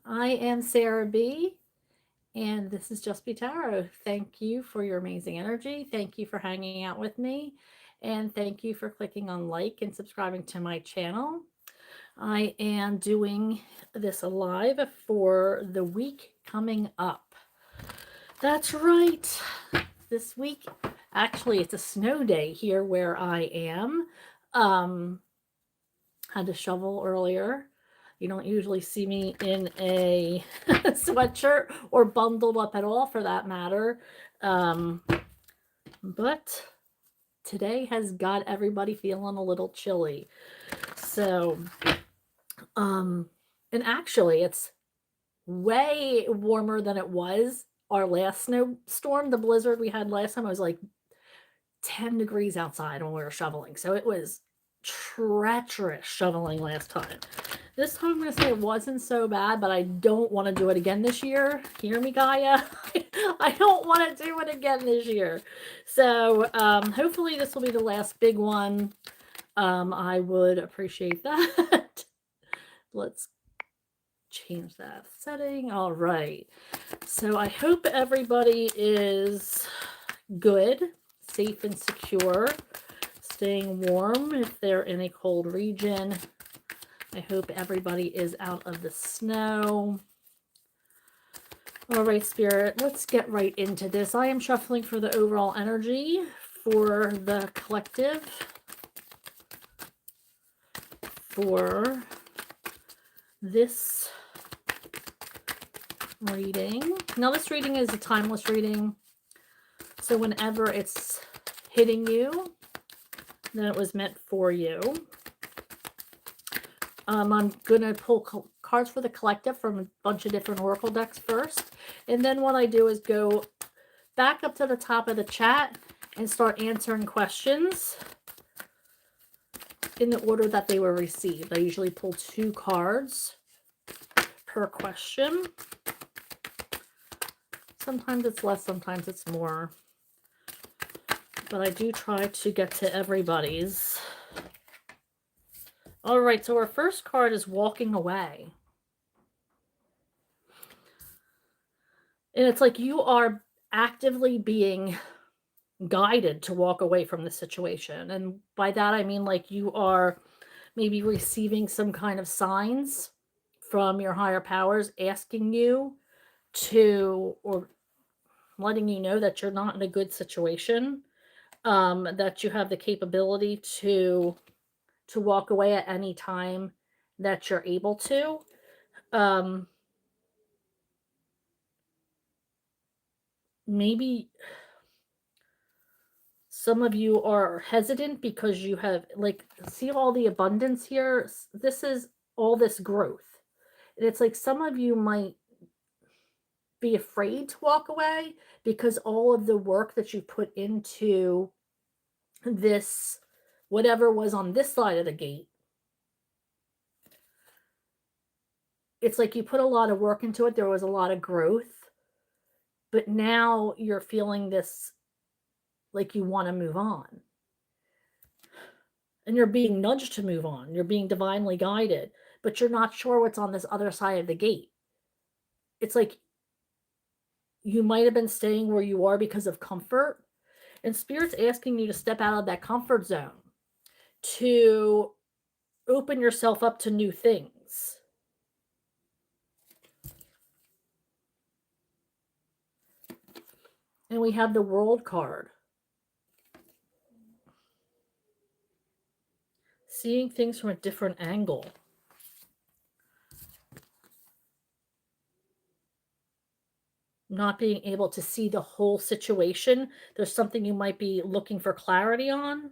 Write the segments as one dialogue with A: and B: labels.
A: I am Sarah B, and this is Just Be Tarot. Thank you for your amazing energy. Thank you for hanging out with me, and thank you for clicking on like and subscribing to my channel. I am doing this live for the week coming up. That's right. This week, actually, it's a snow day here where I am. Um, had to shovel earlier. You don't usually see me in a sweatshirt or bundled up at all for that matter. But today has got everybody feeling a little chilly. So, um, and actually, it's way warmer than it was our last snowstorm. The blizzard we had last time, it was like 10 degrees outside when we were shoveling. So it was treacherous shoveling last time. This time I'm going to say it wasn't so bad, but I don't want to do it again this year. Hear me, Gaia? I don't want to do it again this year. So hopefully this will be the last big one. I would appreciate that. Let's change that setting. All right. So I hope everybody is good, safe and secure, staying warm if they're in a cold region. I hope everybody is out of the snow. All right, Spirit, let's get right into this. I am shuffling for the overall energy for the collective for this reading. Now, this reading is a timeless reading. So whenever it's hitting you, then it was meant for you. I'm going to pull cards for the collective from a bunch of different oracle decks first. And then what I do is go back up to the top of the chat and start answering questions in the order that they were received. I usually pull 2 cards per question. Sometimes it's less, sometimes it's more. But I do try to get to everybody's. All right, so our first card is walking away. And it's like you are actively being guided to walk away from the situation. And by that, I mean like you are maybe receiving some kind of signs from your higher powers asking you to, or letting you know that you're not in a good situation, that you have the capability to walk away at any time that you're able to. Maybe some of you are hesitant because you have, like, see all the abundance here? This is all this growth. And it's like some of you might be afraid to walk away because all of the work that you put into this, whatever was on this side of the gate, it's like you put a lot of work into it. There was a lot of growth, but now you're feeling this like you want to move on. And you're being nudged to move on. You're being divinely guided, but you're not sure what's on this other side of the gate. It's like you might have been staying where you are because of comfort, and Spirit's asking you to step out of that comfort zone, to open yourself up to new things. And we have the World card. Seeing things from a different angle. Not being able to see the whole situation. There's something you might be looking for clarity on.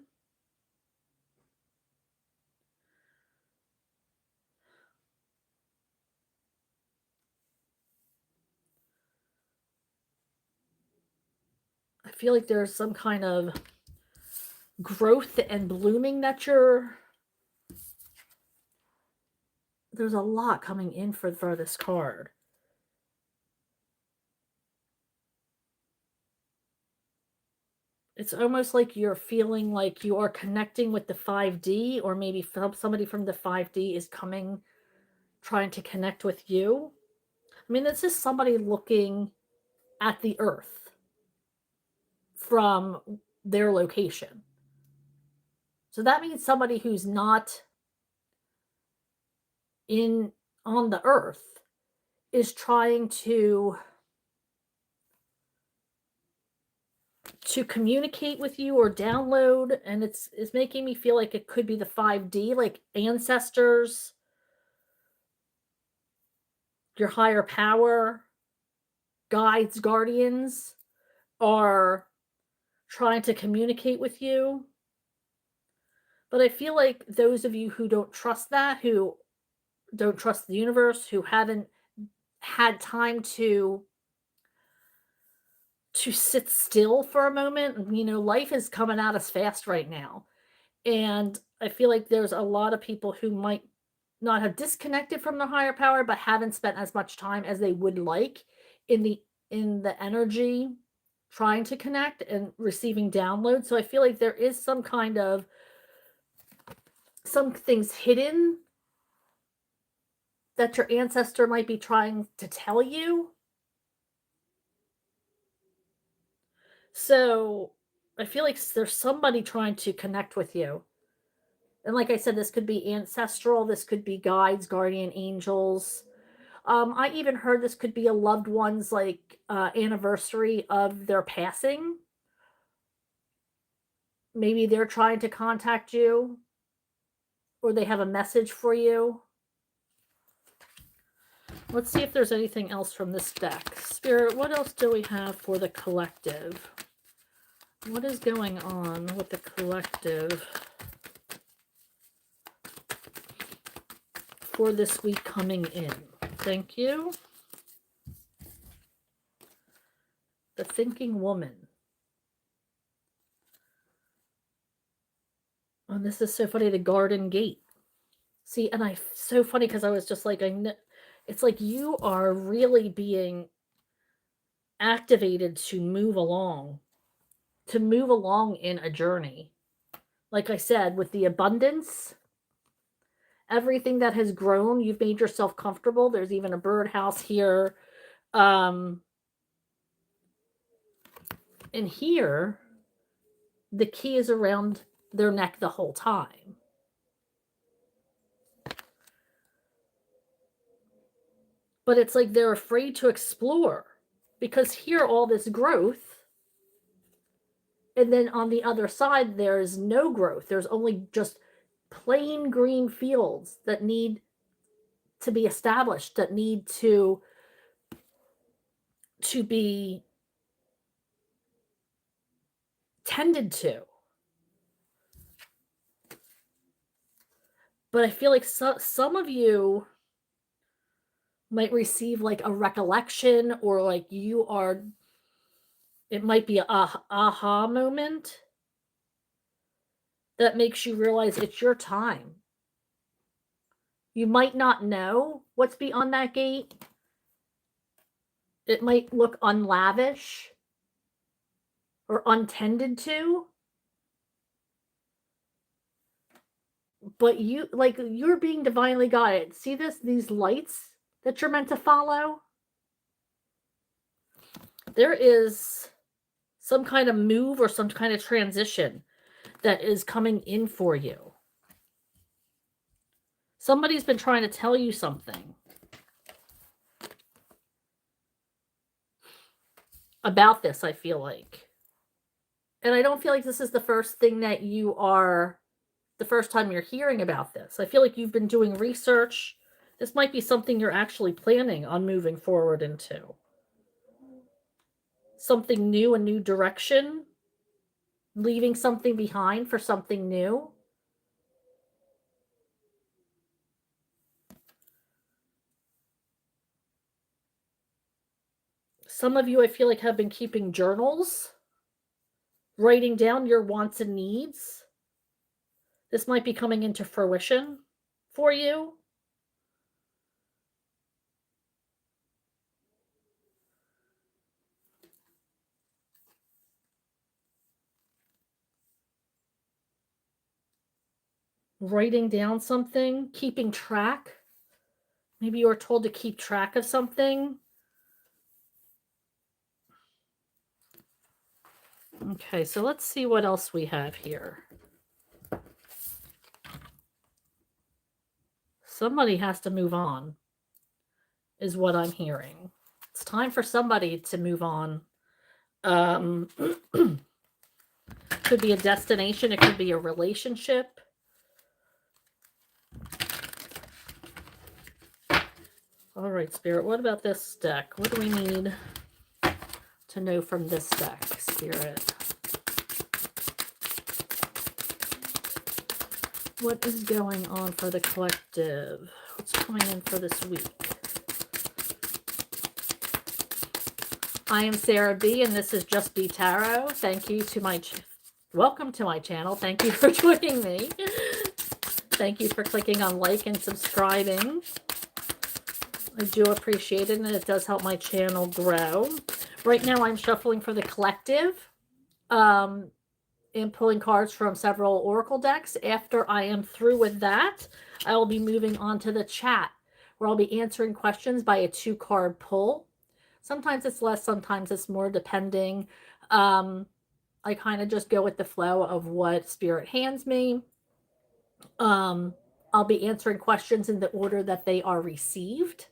A: I feel like there's some kind of growth and blooming that there's a lot coming in for this card. It's almost like you're feeling like you are connecting with the 5D, or maybe somebody from the 5D is coming, trying to connect with you. I mean, this is somebody looking at the earth from their location. So that means somebody who's not in on the earth is trying to communicate with you or download, and it's making me feel like it could be the 5D, like ancestors, your higher power, guides, guardians are trying to communicate with you. But I feel like those of you who don't trust that, who don't trust the universe, who haven't had time to sit still for a moment, life is coming at us fast right now. And I feel like there's a lot of people who might not have disconnected from the higher power, but haven't spent as much time as they would like in the energy trying to connect and receiving downloads. So I feel like there is some things hidden that your ancestor might be trying to tell you. So I feel like there's somebody trying to connect with you. And like I said, this could be ancestral, this could be guides, guardian angels. I even heard this could be a loved one's anniversary of their passing. Maybe they're trying to contact you or they have a message for you. Let's see if there's anything else from this deck. Spirit, what else do we have for the collective? What is going on with the collective for this week coming in? Thank you. The Thinking Woman. Oh, this is so funny. The Garden Gate. See, and so funny because I was just like, it's like you are really being activated to move along in a journey. Like I said, with the abundance, everything that has grown, you've made yourself comfortable. There's even a birdhouse here. And here, the key is around their neck the whole time. But it's like they're afraid to explore because here, all this growth, and then on the other side, there's no growth. There's only just plain green fields that need to be established, that need to be tended to. But I feel like some of you might receive like a recollection, or like it might be a aha moment that makes you realize it's your time. You might not know what's beyond that gate. It might look unlavish or untended to, but you're being divinely guided. See these lights that you're meant to follow? There is some kind of move or some kind of transition that is coming in for you. Somebody's been trying to tell you something about this, I feel like. And I don't feel like this is the first time you're hearing about this. I feel like you've been doing research. This might be something you're actually planning on moving forward into. Something new, a new direction, leaving something behind for something new. Some of you, I feel like, have been keeping journals, writing down your wants and needs. This might be coming into fruition for you. Writing down something, keeping track Maybe you were told to keep track of something. Okay, so let's see what else we have here. Somebody has to move on, is what I'm hearing. It's time for somebody to move on. Could be a destination, it could be a relationship. All right, Spirit, what about this deck? What do we need to know from this deck, Spirit? What is going on for the collective? What's coming in for this week? I am Sarah B, and this is Just Be Tarot. Thank you to my welcome to my channel. Thank you for joining me. Thank you for clicking on like and subscribing. I do appreciate it, and it does help my channel grow. Right now, I'm shuffling for the collective and pulling cards from several oracle decks. After I am through with that, I will be moving on to the chat, where I'll be answering questions by a 2-card pull. Sometimes it's less, sometimes it's more, depending. I kind of just go with the flow of what Spirit hands me. I'll be answering questions in the order that they are received.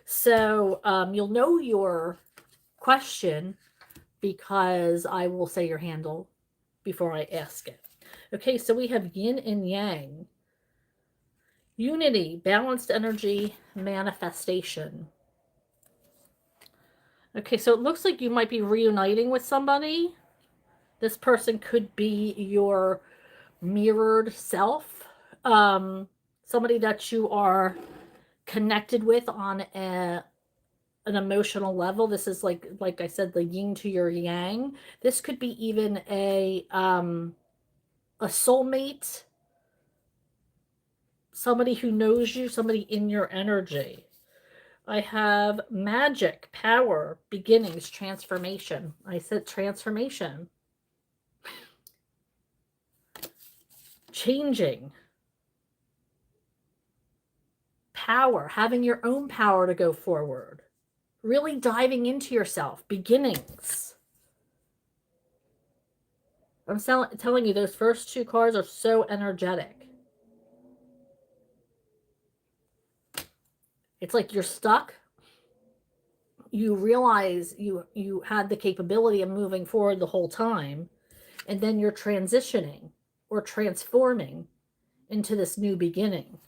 A: So you'll know your question because I will say your handle before I ask it. Okay, so we have yin and yang. Unity, balanced energy, manifestation. Okay, so it looks like you might be reuniting with somebody. This person could be your mirrored self. Somebody that you are connected with on an emotional level. This is like I said, the yin to your yang. This could be even a soulmate, somebody who knows you, somebody in your energy. I have magic, power, beginnings, transformation. I said transformation. Changing. Power, having your own power to go forward. Really diving into yourself. Beginnings. I'm telling you, those first 2 cards are so energetic. It's like you're stuck. You realize you had the capability of moving forward the whole time, and then you're transitioning or transforming into this new beginning.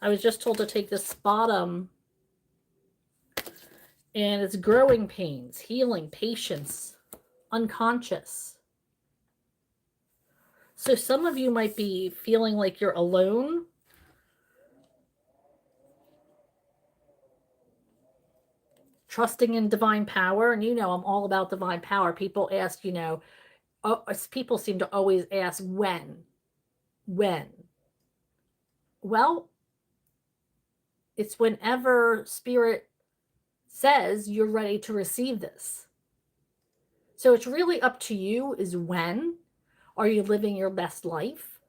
A: I was just told to take this bottom, and it's growing pains, healing, patience, unconscious. So some of you might be feeling like you're alone. Trusting in divine power. And I'm all about divine power. People ask, people seem to always ask when. Well, it's whenever Spirit says you're ready to receive this. So it's really up to you is when. Are you living your best life?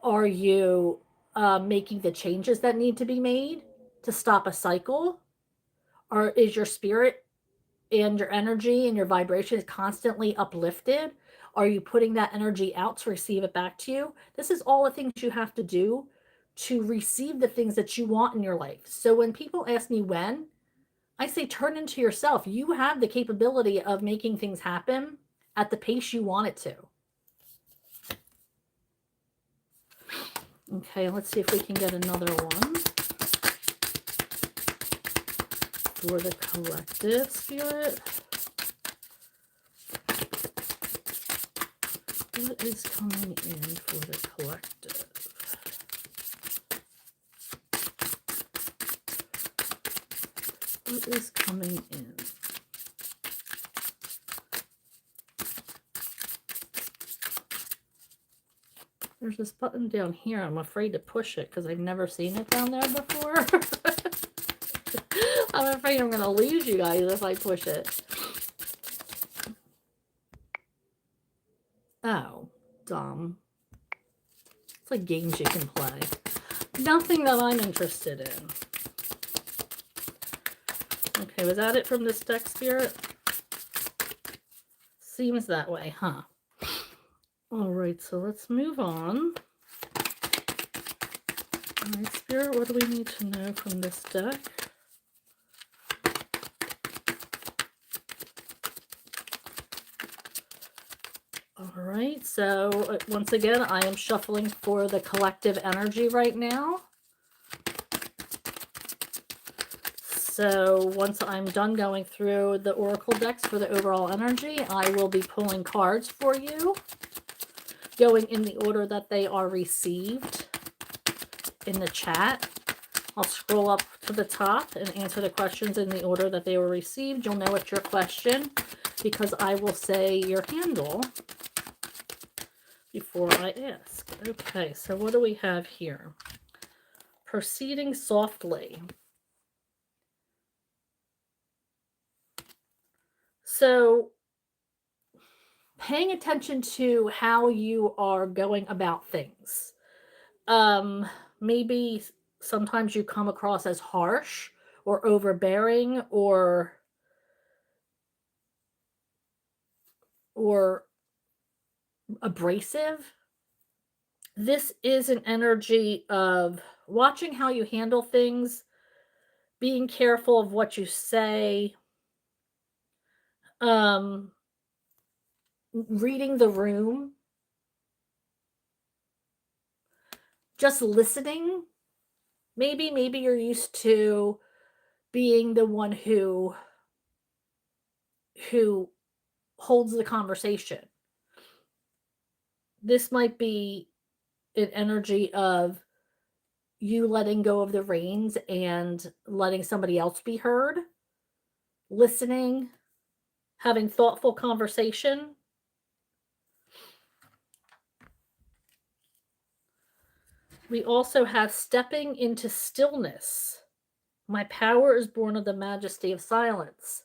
A: Are you making the changes that need to be made to stop a cycle? Or is your spirit and your energy and your vibration is constantly uplifted? Are you putting that energy out to receive it back to you? This is all the things you have to do to receive the things that you want in your life. So when people ask me when, I say turn into yourself. You have the capability of making things happen at the pace you want it to. Okay, let's see if we can get another one for the collective, Spirit. What is coming in for the collective? What is coming in? There's this button down here. I'm afraid to push it because I've never seen it down there before. I'm afraid I'm going to lose you guys if I push it. Oh, dumb. It's like games you can play. Nothing that I'm interested in. Okay, was that it from this deck, Spirit? Seems that way, huh? All right, so let's move on. All right, Spirit, what do we need to know from this deck? All right, so once again, I am shuffling for the collective energy right now. So once I'm done going through the oracle decks for the overall energy, I will be pulling cards for you, going in the order that they are received in the chat. I'll scroll up to the top and answer the questions in the order that they were received. You'll know it's your question because I will say your handle before I ask. Okay, so what do we have here? Proceeding softly. So paying attention to how you are going about things. Maybe sometimes you come across as harsh or overbearing or abrasive. This is an energy of watching how you handle things, being careful of what you say, reading the room, just listening. Maybe you're used to being the one who holds the conversation. This might be an energy of you letting go of the reins and letting somebody else be heard, listening, having thoughtful conversation. We also have stepping into stillness. My power is born of the majesty of silence.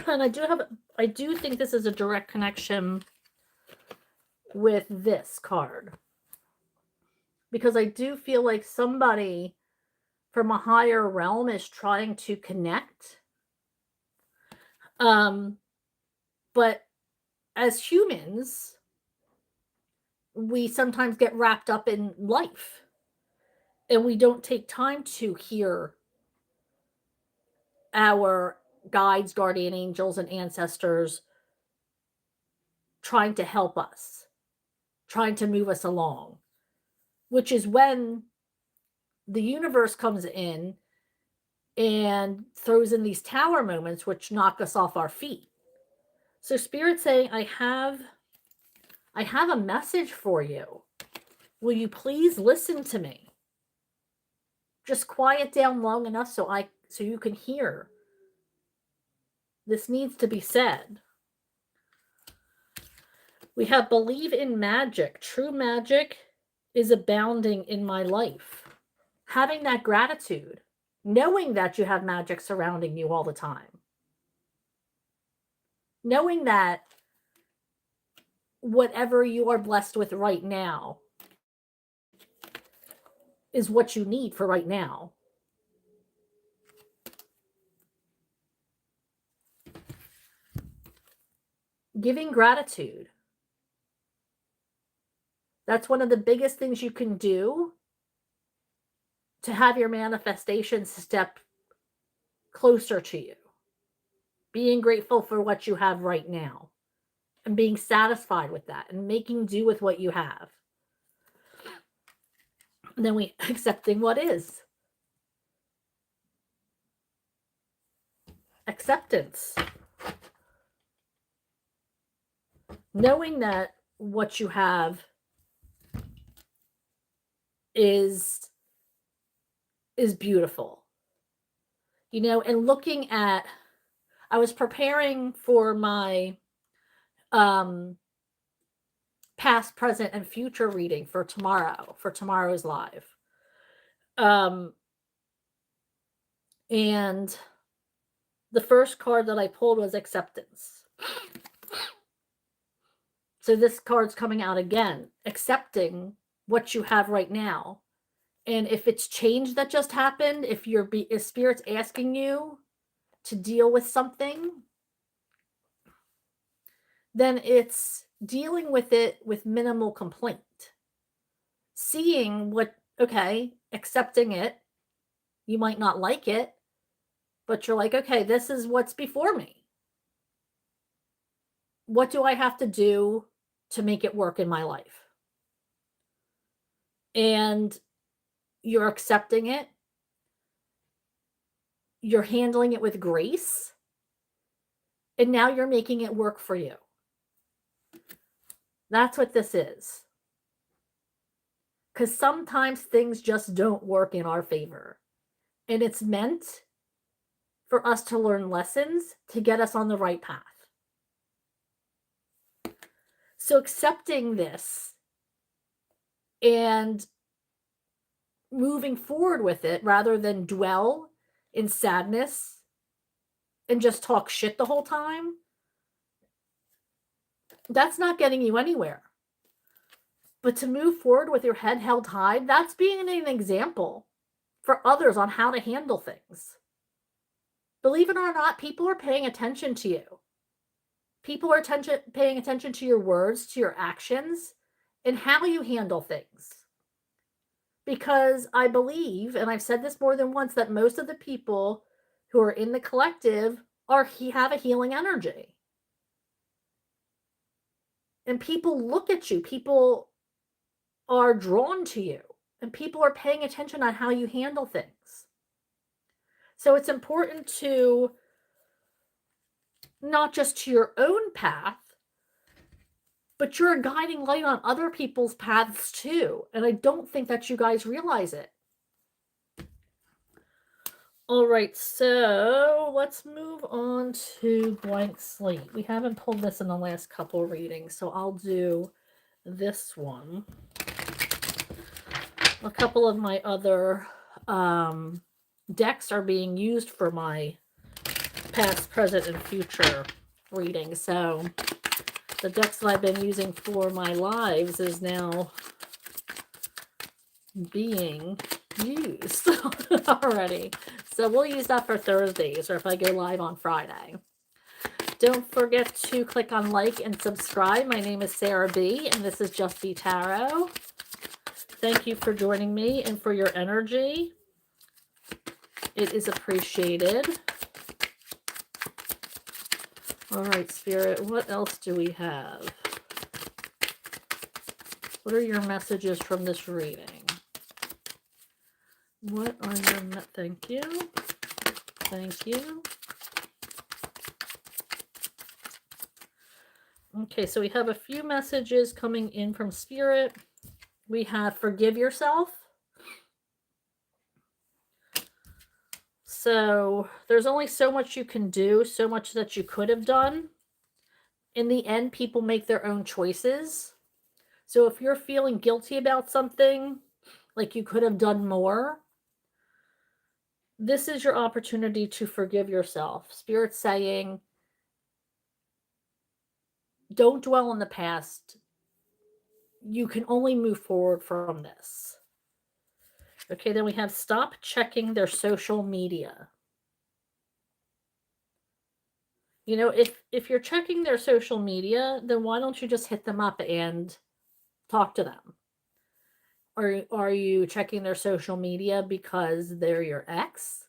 A: And I do think this is a direct connection with this card. Because I do feel like somebody from a higher realm is trying to connect. But as humans, we sometimes get wrapped up in life and we don't take time to hear our guides, guardian angels, and ancestors trying to help us, trying to move us along, which is when the universe comes in and throws in these tower moments, which knock us off our feet. So Spirit's saying, I have a message for you. Will you please listen to me? Just quiet down long enough so you can hear. This needs to be said. We have believe in magic. True magic is abounding in my life. Having that gratitude, knowing that you have magic surrounding you all the time. Knowing that whatever you are blessed with right now is what you need for right now. Giving gratitude. That's one of the biggest things you can do to have your manifestations step closer to you. Being grateful for what you have right now and being satisfied with that and making do with what you have. And then we accepting what is. Acceptance. Knowing that what you have is beautiful. You know, and looking at, I was preparing for my past, present, and future reading for tomorrow's live. And the first card that I pulled was acceptance. So this card's coming out again, accepting what you have right now, And if it's change that just happened, if Spirit's asking you to deal with something, then it's dealing with it with minimal complaint. Seeing okay, accepting it. You might not like it, but you're like, okay, this is what's before me. What do I have to do to make it work in my life? And you're accepting it. You're handling it with grace. And now you're making it work for you. That's what this is. Because sometimes things just don't work in our favor. And it's meant for us to learn lessons to get us on the right path. So accepting this and moving forward with it rather than dwell in sadness and just talk shit the whole time, that's not getting you anywhere. But to move forward with your head held high, that's being an example for others on how to handle things. Believe it or not, people are paying attention to you. People are paying attention to your words, to your actions, and how you handle things. Because I believe, and I've said this more than once, that most of the people who are in the collective have a healing energy. And people look at you. People are drawn to you. And people are paying attention on how you handle things. So it's important to not just to your own path, but you're a guiding light on other people's paths too. And I don't think that you guys realize it. All right, so let's move on to Blank Slate. We haven't pulled this in the last couple readings, so I'll do this one. A couple of my other decks are being used for my past, present, and future readings. So the decks that I've been using for my lives is now being used already. So we'll use that for Thursdays or if I go live on Friday. Don't forget to click on like and subscribe. My name is Sarah B. and this is Just Be Tarot. Thank you for joining me and for your energy. It is appreciated. All right, Spirit, what else do we have? What are your messages from this reading? What are your... Thank you. Thank you. Okay, so we have a few messages coming in from Spirit. We have forgive yourself. So there's only so much you can do, so much that you could have done. In the end, people make their own choices. So if you're feeling guilty about something, like you could have done more, this is your opportunity to forgive yourself. Spirit's saying, don't dwell on the past. You can only move forward from this. Okay, then we have stop checking their social media. You know, if you're checking their social media, then why don't you just hit them up and talk to them? Or are you checking their social media because they're your ex?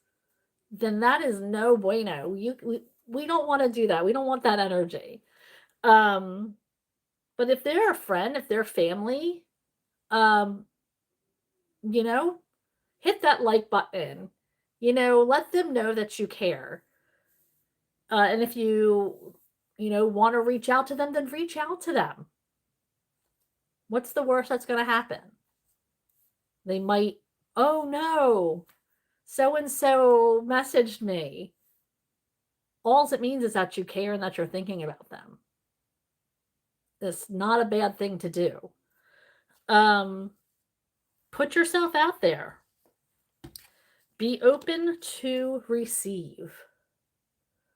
A: Then that is no bueno. We don't want to do that. We don't want that energy. But if they're a friend, if they're family, you know, hit that like button. You know, let them know that you care. And if you want to reach out to them, then reach out to them. What's the worst that's going to happen? They might, oh no, so-and-so messaged me. All it means is that you care and that you're thinking about them. It's not a bad thing to do. Put yourself out there. Be open to receive.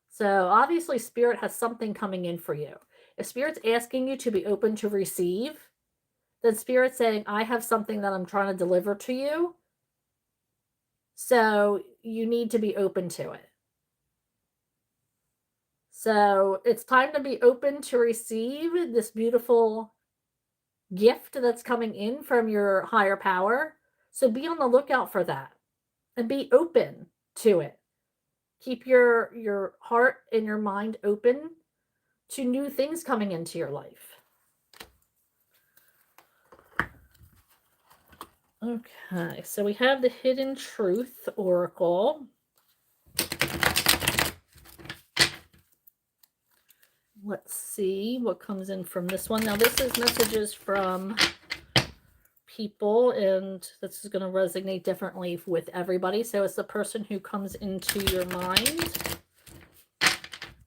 A: So obviously Spirit has something coming in for you. If Spirit's asking you to be open to receive, then Spirit's saying, I have something that I'm trying to deliver to you. So you need to be open to it. So it's time to be open to receive this beautiful gift that's coming in from your higher power. So be on the lookout for that and be open to it. Keep your heart and your mind open to new things coming into your life. Okay, so we have the Hidden Truth Oracle. Let's see what comes in from this one. Now, this is messages from people, and this is going to resonate differently with everybody. So it's the person who comes into your mind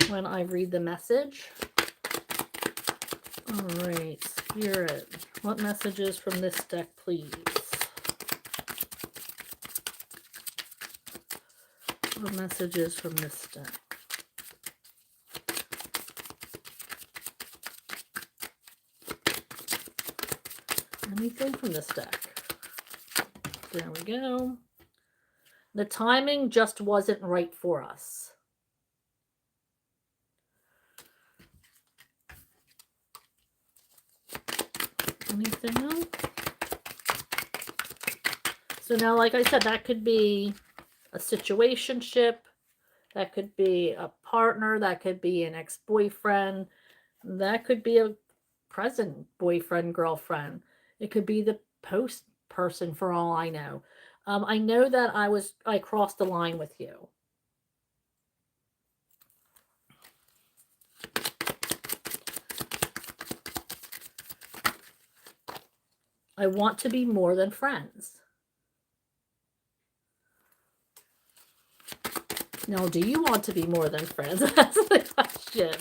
A: when I read the message. All right, Spirit, what messages from this deck, please? What messages from this deck? Anything from this deck? There we go. The timing just wasn't right for us. Anything else? So now, like I said, that could be a situationship, that could be a partner, that could be an ex-boyfriend, that could be a present boyfriend, girlfriend. It could be the post person for all I know. I know that I crossed the line with you. I want to be more than friends. Now, do you want to be more than friends? That's the question.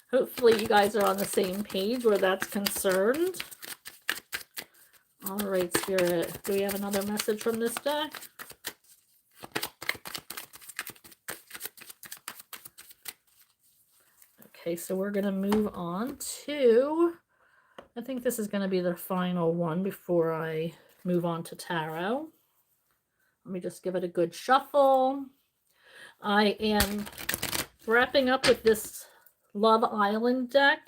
A: Hopefully you guys are on the same page where that's concerned. All right, Spirit. Do we have another message from this deck? Okay, so we're going to move on to, I think this is going to be the final one before I move on to tarot. Let me just give it a good shuffle. I am wrapping up with this Love Island deck,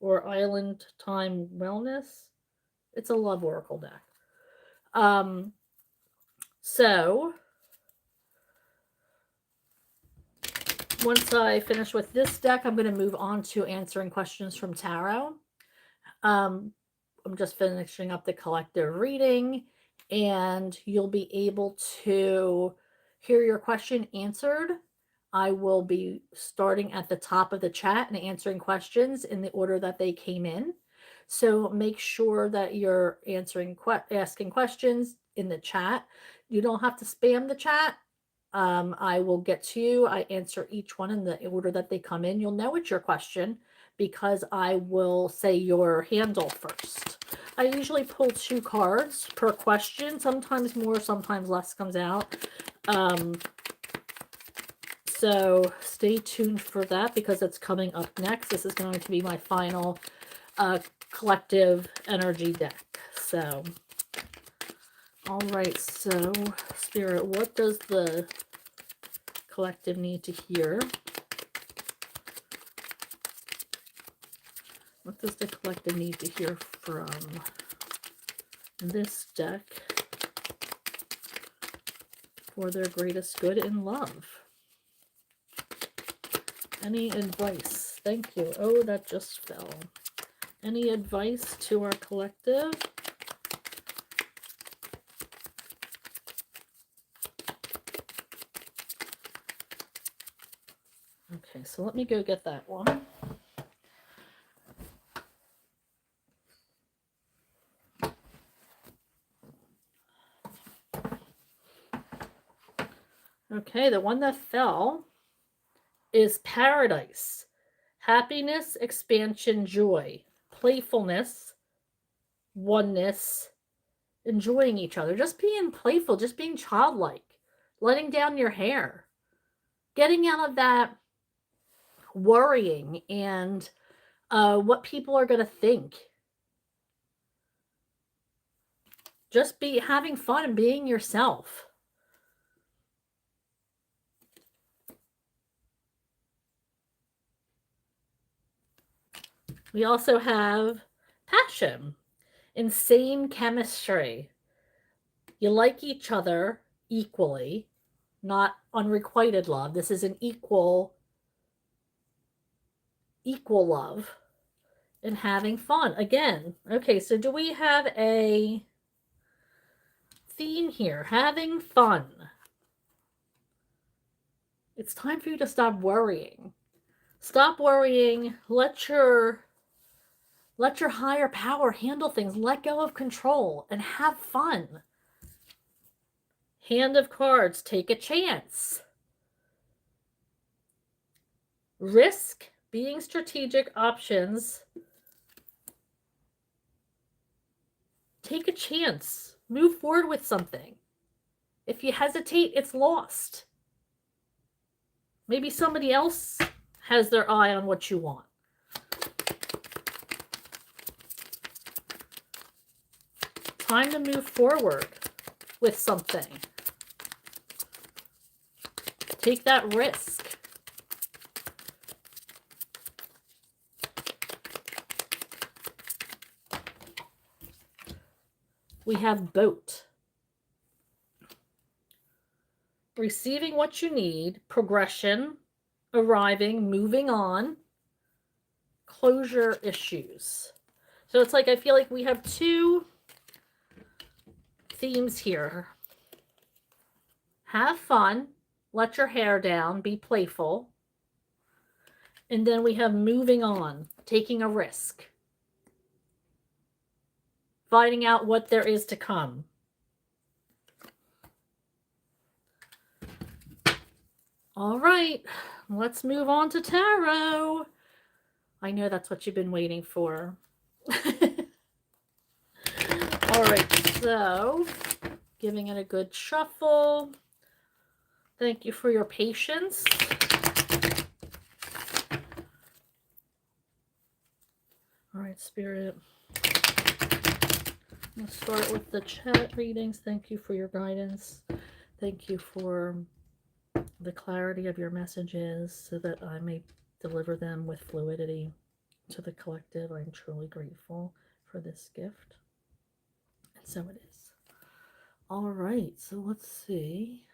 A: or Island Time Wellness. It's a love oracle deck. So once I finish with this deck, I'm going to move on to answering questions from tarot. I'm just finishing up the collective reading, and you'll be able to hear your question answered. I will be starting at the top of the chat and answering questions in the order that they came in. So make sure that you're asking questions in the chat. You don't have to spam the chat. I will get to you. I answer each one in the order that they come in. You'll know it's your question because I will say your handle first. I usually pull 2 cards per question. Sometimes more, sometimes less comes out. So stay tuned for that because it's coming up next. This is going to be my final collective energy deck. So, all right. So, Spirit, what does the collective need to hear? What does the collective need to hear from this deck for their greatest good in love? Any advice? Thank you. Oh, that just fell. Any advice to our collective? Okay, so let me go get that one. Okay, the one that fell is paradise. Happiness, expansion, joy, playfulness, oneness, enjoying each other, just being playful, just being childlike, letting down your hair, getting out of that worrying and what people are going to think. Just be having fun and being yourself. We also have passion, insane chemistry. You like each other equally, not unrequited love. This is an equal love and having fun. Again, okay, so do we have a theme here? Having fun. It's time for you to stop worrying. Stop worrying. Let your higher power handle things. Let go of control and have fun. Hand of cards, take a chance. Risk, being strategic, options. Take a chance. Move forward with something. If you hesitate, it's lost. Maybe somebody else has their eye on what you want. Time to move forward with something. Take that risk. We have boat. Receiving what you need, progression, arriving, moving on, closure issues. So it's like I feel like we have two themes here. Have fun, let your hair down, be playful. And then we have moving on, taking a risk, finding out what there is to come. All right, let's move on to tarot. I know that's what you've been waiting for. All right, so giving it a good shuffle. Thank you for your patience. All right, Spirit. Let's start with the chat readings. Thank you for your guidance. Thank you for the clarity of your messages so that I may deliver them with fluidity to the collective. I'm truly grateful for this gift. And so it is. All right, so let's see.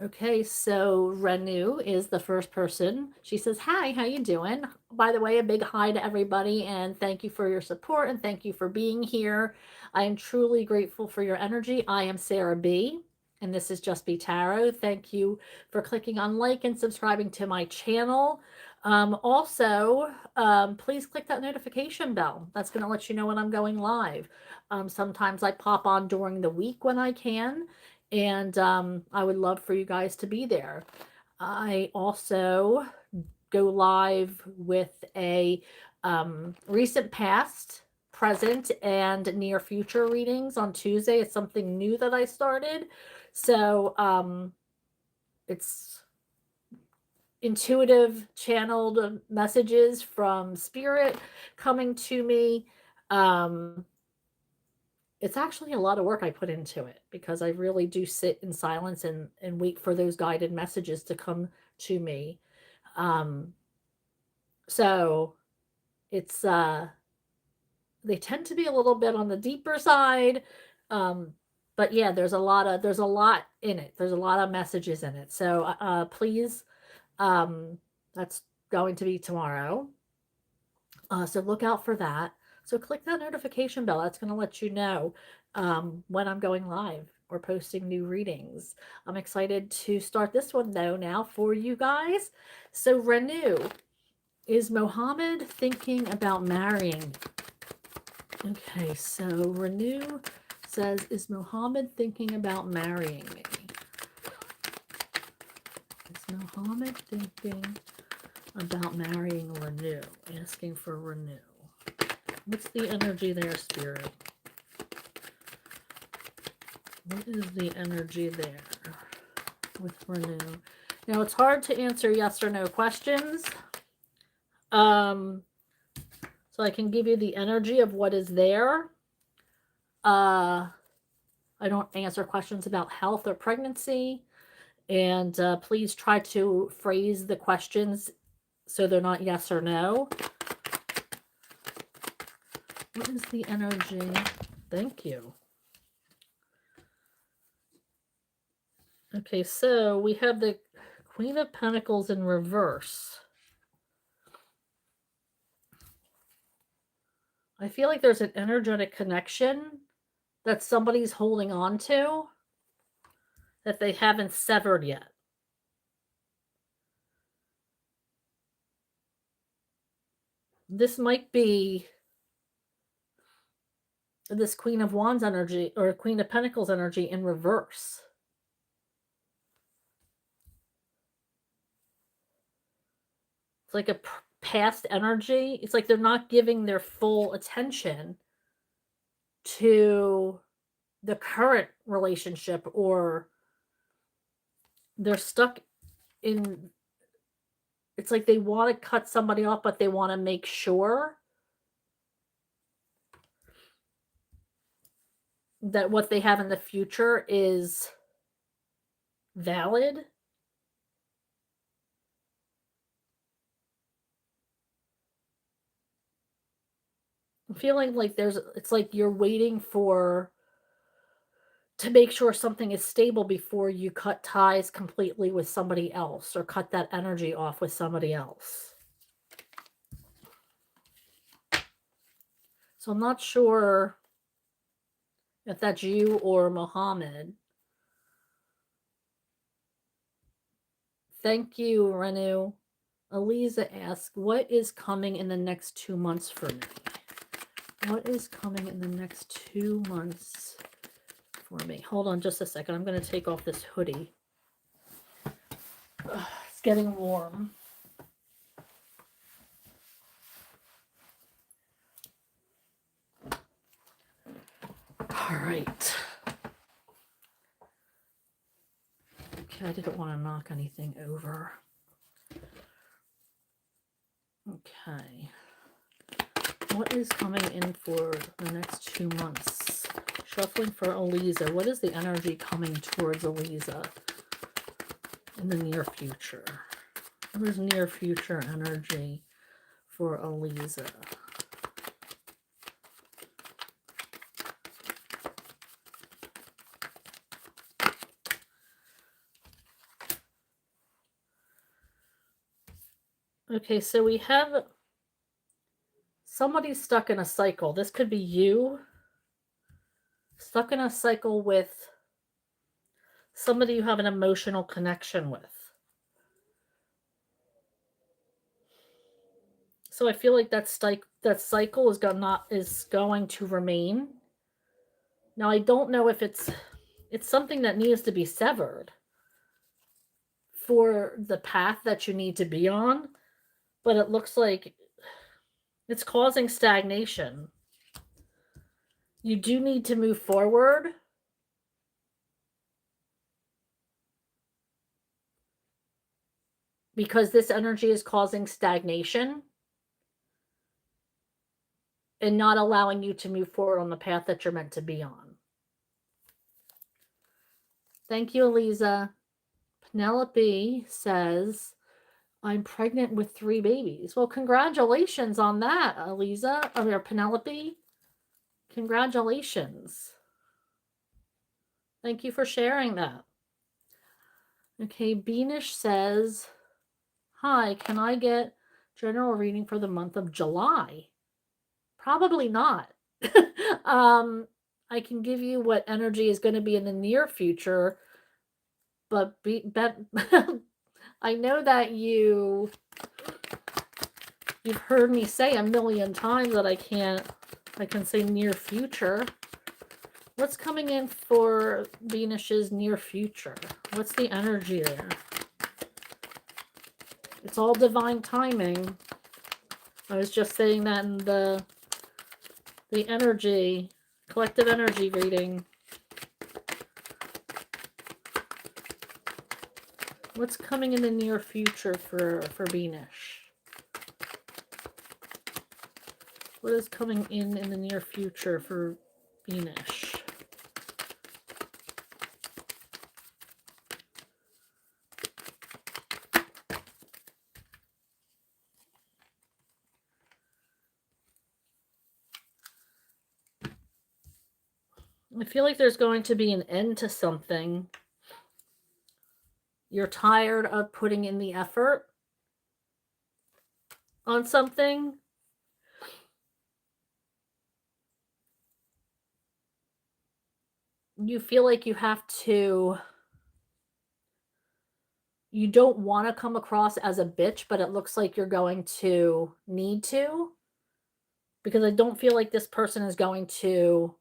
A: Okay, so Renu is the first person. She says, hi, how you doing? By the way, a big hi to everybody, and thank you for your support, and thank you for being here. I am truly grateful for your energy. I am Sarah B., and this is Just Be Tarot. Thank you for clicking on like and subscribing to my channel. Also, please click that notification bell. That's going to let you know when I'm going live. Sometimes I pop on during the week when I can. And I would love for you guys to be there. I also go live with a recent past, present, and near future readings on Tuesday. It's something new that I started. So it's intuitive channeled messages from Spirit coming to me. It's actually a lot of work I put into it because I really do sit in silence and wait for those guided messages to come to me. So it's they tend to be a little bit on the deeper side. But yeah, there's a lot in it. There's a lot of messages in it. So please, that's going to be tomorrow. So look out for that. So click that notification bell. That's going to let you know when I'm going live or posting new readings. I'm excited to start this one though now for you guys. So Renu, is Mohammed thinking about marrying? Okay, so Renu says, is Mohammed thinking about marrying me? Is Mohammed thinking about marrying Renu? Asking for Renu. What's the energy there, Spirit? What is the energy there with Renu? Now, it's hard to answer yes or no questions. So I can give you the energy of what is there. I don't answer questions about health or pregnancy. And please try to phrase the questions so they're not yes or no. What is the energy? Thank you. Okay, so we have the Queen of Pentacles in reverse. I feel like there's an energetic connection that somebody's holding on to that they haven't severed yet. This might be this Queen of Wands energy or Queen of Pentacles energy in reverse. It's like a past energy. It's like they're not giving their full attention to the current relationship, or they're stuck in, it's like they want to cut somebody off, but they want to make sure that what they have in the future is valid. I'm feeling like it's like you're waiting to make sure something is stable before you cut ties completely with somebody else or cut that energy off with somebody else. So I'm not sure if that's you or Mohammed. Thank you, Renu. Eliza asks, what is coming in the next 2 months for me? What is coming in the next 2 months for me? Hold on just a second. I'm going to take off this hoodie. Ugh, it's getting warm. All right. Okay, I didn't want to knock anything over. Okay. What is coming in for the next 2 months? Shuffling for Eliza. What is the energy coming towards Eliza in the near future? What is near future energy for Eliza? Okay, so we have somebody stuck in a cycle. This could be you stuck in a cycle with somebody you have an emotional connection with. So I feel like that cycle is going to remain. Now I don't know if it's something that needs to be severed for the path that you need to be on, but it looks like it's causing stagnation. You do need to move forward. Because this energy is causing stagnation and not allowing you to move forward on the path that you're meant to be on. Thank you, Eliza. Penelope says, I'm pregnant with 3 babies. Well, congratulations on that, Eliza. Or Penelope. Congratulations. Thank you for sharing that. Okay, Beanish says, hi, can I get general reading for the month of July? Probably not. I can give you what energy is going to be in the near future, but I know that you've heard me say a million times that I can say near future. What's coming in for Venus's near future? What's the energy there? It's all divine timing. I was just saying that in the energy, collective energy reading. What's coming in the near future for Venus? What is coming in the near future for Beanish. I feel like there's going to be an end to something. You're tired of putting in the effort on something. You feel like you have to, you don't want to come across as a bitch, but it looks like you're going to need to, because I don't feel like this person is going to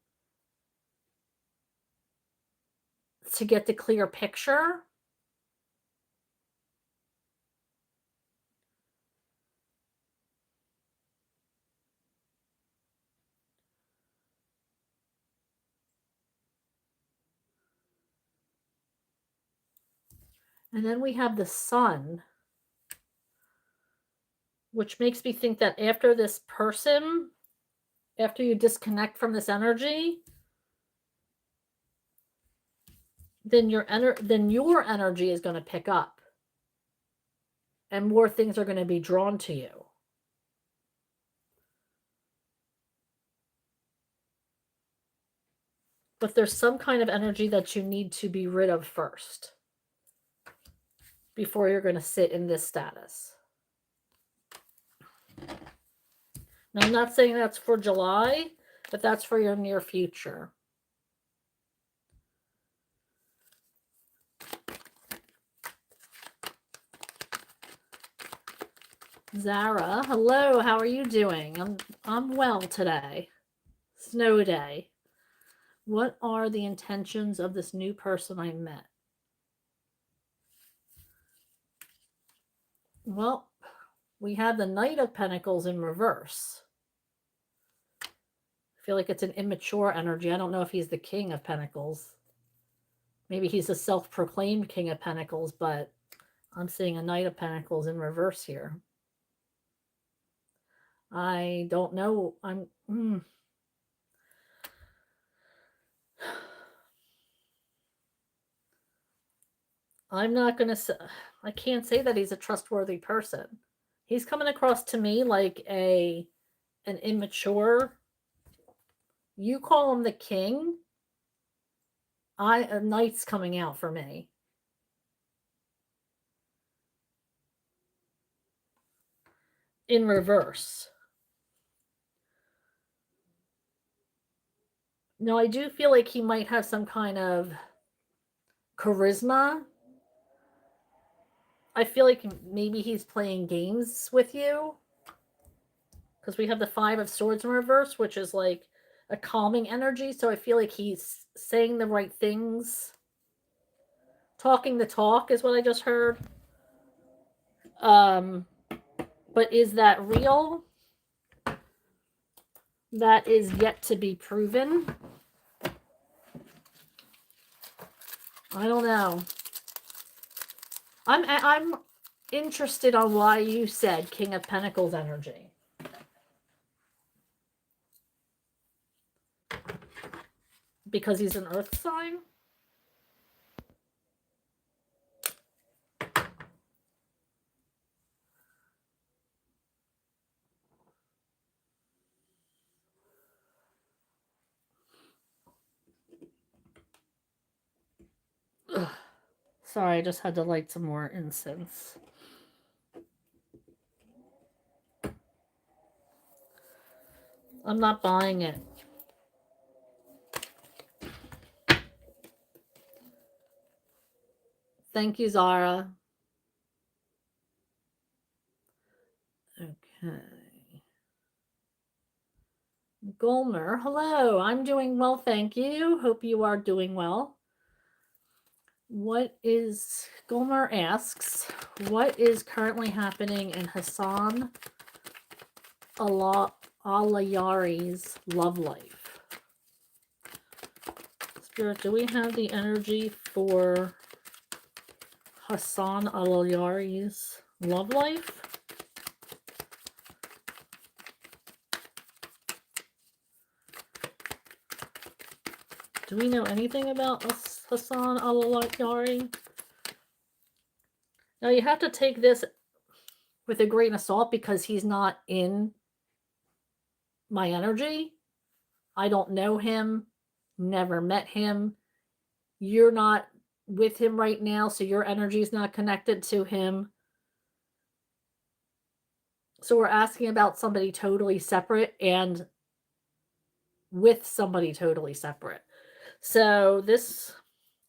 A: get the clear picture. And then we have the sun, which makes me think that after this person, after you disconnect from this energy, then your energy is going to pick up and more things are going to be drawn to you. But there's some kind of energy that you need to be rid of first before you're going to sit in this status. Now, I'm not saying that's for July, but that's for your near future. Zara, hello, how are you doing? I'm well today. Snow day. What are the intentions of this new person I met? Well, we have the Knight of Pentacles in reverse. I feel like it's an immature energy. I don't know if he's the King of Pentacles. Maybe he's a self-proclaimed King of Pentacles, but I'm seeing a Knight of Pentacles in reverse here. I don't know. I'm not going to say, I can't say that he's a trustworthy person. He's coming across to me like an immature. You call him the king. A knight's coming out for me. In reverse. No, I do feel like he might have some kind of charisma. I feel like maybe he's playing games with you. Because we have the Five of Swords in reverse, which is like a calming energy. So I feel like he's saying the right things. Talking the talk is what I just heard. But is that real? That is yet to be proven. I don't know. I'm interested on why you said King of Pentacles energy. Because he's an earth sign? Ugh. Sorry, I just had to light some more incense. I'm not buying it. Thank you, Zara. Okay. Golmer, hello. I'm doing well, thank you. Hope you are doing well. Golmer asks, what is currently happening in Hassan Alayari's love life? Spirit, do we have the energy for Hassan Alayari's love life? Do we know anything about Hassan al-Yari? Now, you have to take this with a grain of salt because he's not in my energy. I don't know him, never met him. You're not with him right now, so your energy is not connected to him. So we're asking about somebody totally separate and with somebody totally separate. So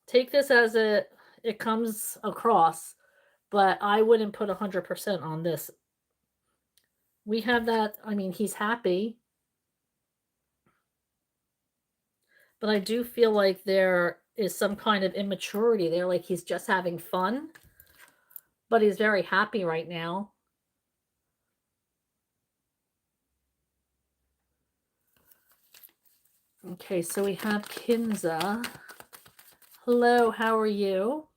A: take this as it comes across, but I wouldn't put 100% on this. We have that, I mean, he's happy, but I do feel like there is some kind of immaturity there, like he's just having fun, but he's very happy right now. Okay, so we have Kinza. Hello, how are you?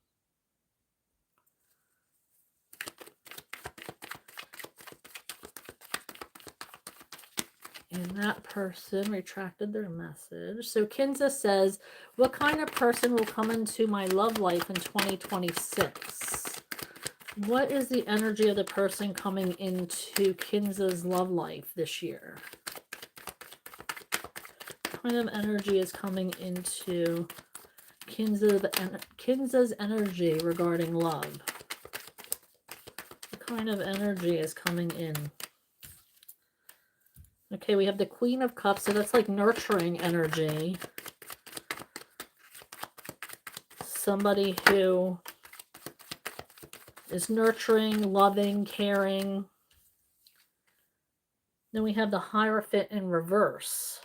A: And that person retracted their message. So Kinza says, what kind of person will come into my love life in 2026? What is the energy of the person coming into Kinza's love life this year? What kind of energy is coming into Kinza's energy regarding love? What kind of energy is coming in? Okay, we have the Queen of Cups, so that's like nurturing energy. Somebody who is nurturing, loving, caring. Then we have the Hierophant in reverse.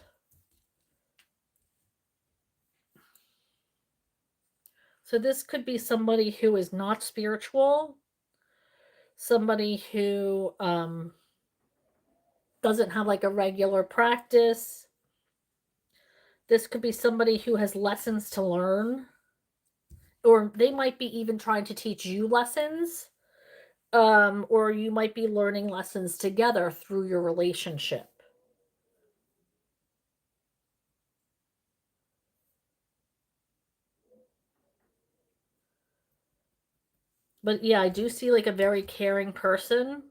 A: So this could be somebody who is not spiritual, somebody who doesn't have like a regular practice. This could be somebody who has lessons to learn, or they might be even trying to teach you lessons, or you might be learning lessons together through your relationship. But yeah, I do see like a very caring person,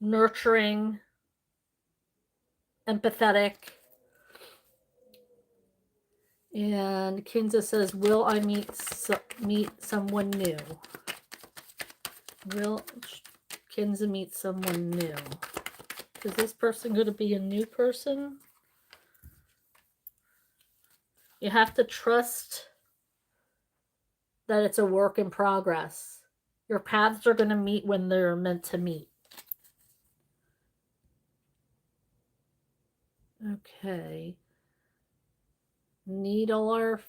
A: nurturing, empathetic. And Kinza says, will I meet someone new? Will Kinza meet someone new? Is this person going to be a new person? You have to trust that it's a work in progress. Your paths are going to meet when they're meant to meet. Okay. Needler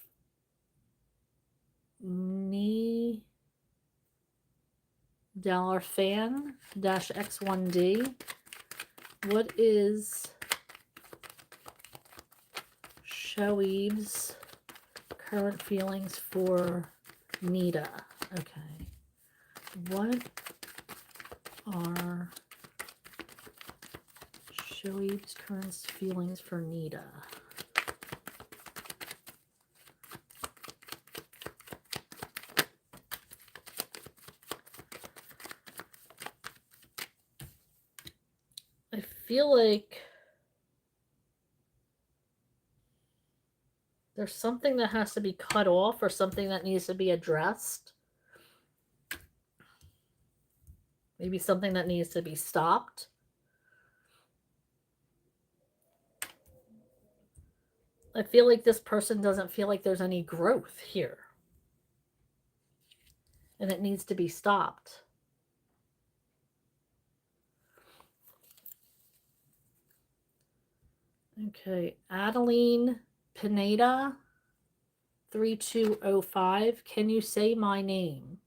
A: fan -X1D. What is Shoaib's current feelings for Nita? Okay. What are Shoaib's current feelings for Nita? I feel like there's something that has to be cut off or something that needs to be addressed. Maybe something that needs to be stopped. I feel like this person doesn't feel like there's any growth here. And it needs to be stopped. Okay, Adeline Pineda, 3205. Can you say my name?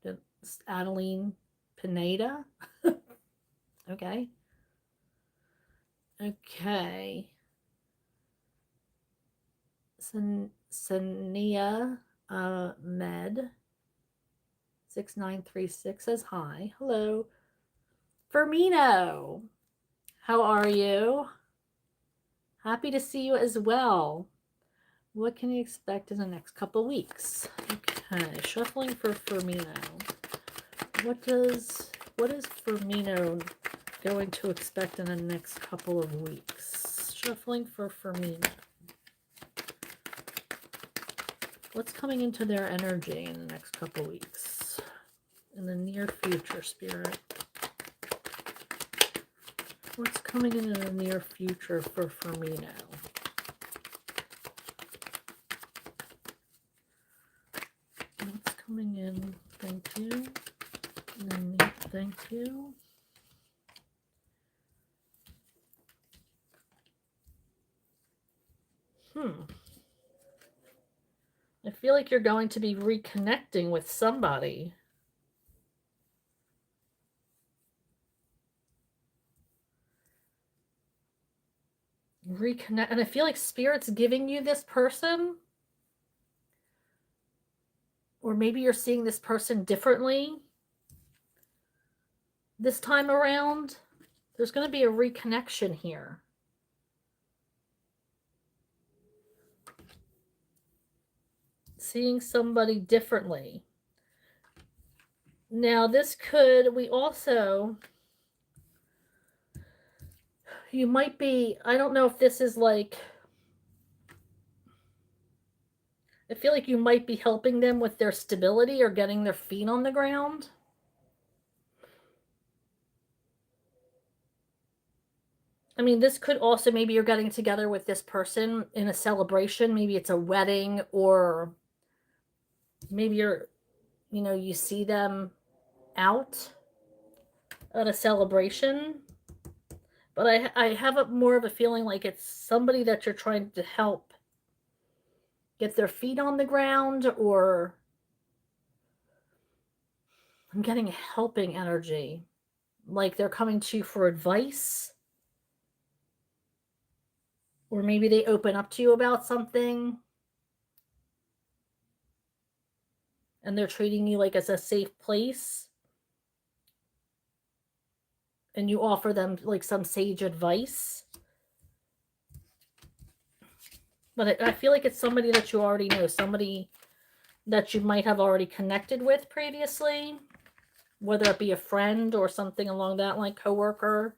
A: It's Adeline Pineda. Okay. Okay. Sania Med 6936 says hi. Hello. Firmino, how are you? Happy to see you as well. What can you expect in the next couple weeks? Okay, shuffling for Firmino. What is Firmino going to expect in the next couple of weeks? Shuffling for Firmino. What's coming into their energy in the next couple weeks? In the near future, Spirit. What's coming in the near future for Firmino? What's coming in? Thank you. Thank you. I feel like you're going to be reconnecting with somebody. Reconnect, and I feel like Spirit's giving you this person, or maybe you're seeing this person differently this time around. There's going to be a reconnection here. Seeing somebody differently. Now, this could, you might be, I don't know if this is like, I feel like you might be helping them with their stability or getting their feet on the ground. I mean, this could also, maybe you're getting together with this person in a celebration. Maybe it's a wedding, or maybe you see them out at a celebration. But I have more of a feeling like it's somebody that you're trying to help get their feet on the ground, or I'm getting helping energy. Like they're coming to you for advice. Or maybe they open up to you about something and they're treating you like as a safe place. And you offer them like some sage advice. But I feel like it's somebody that you already know, somebody that you might have already connected with previously, whether it be a friend or something along that line, coworker.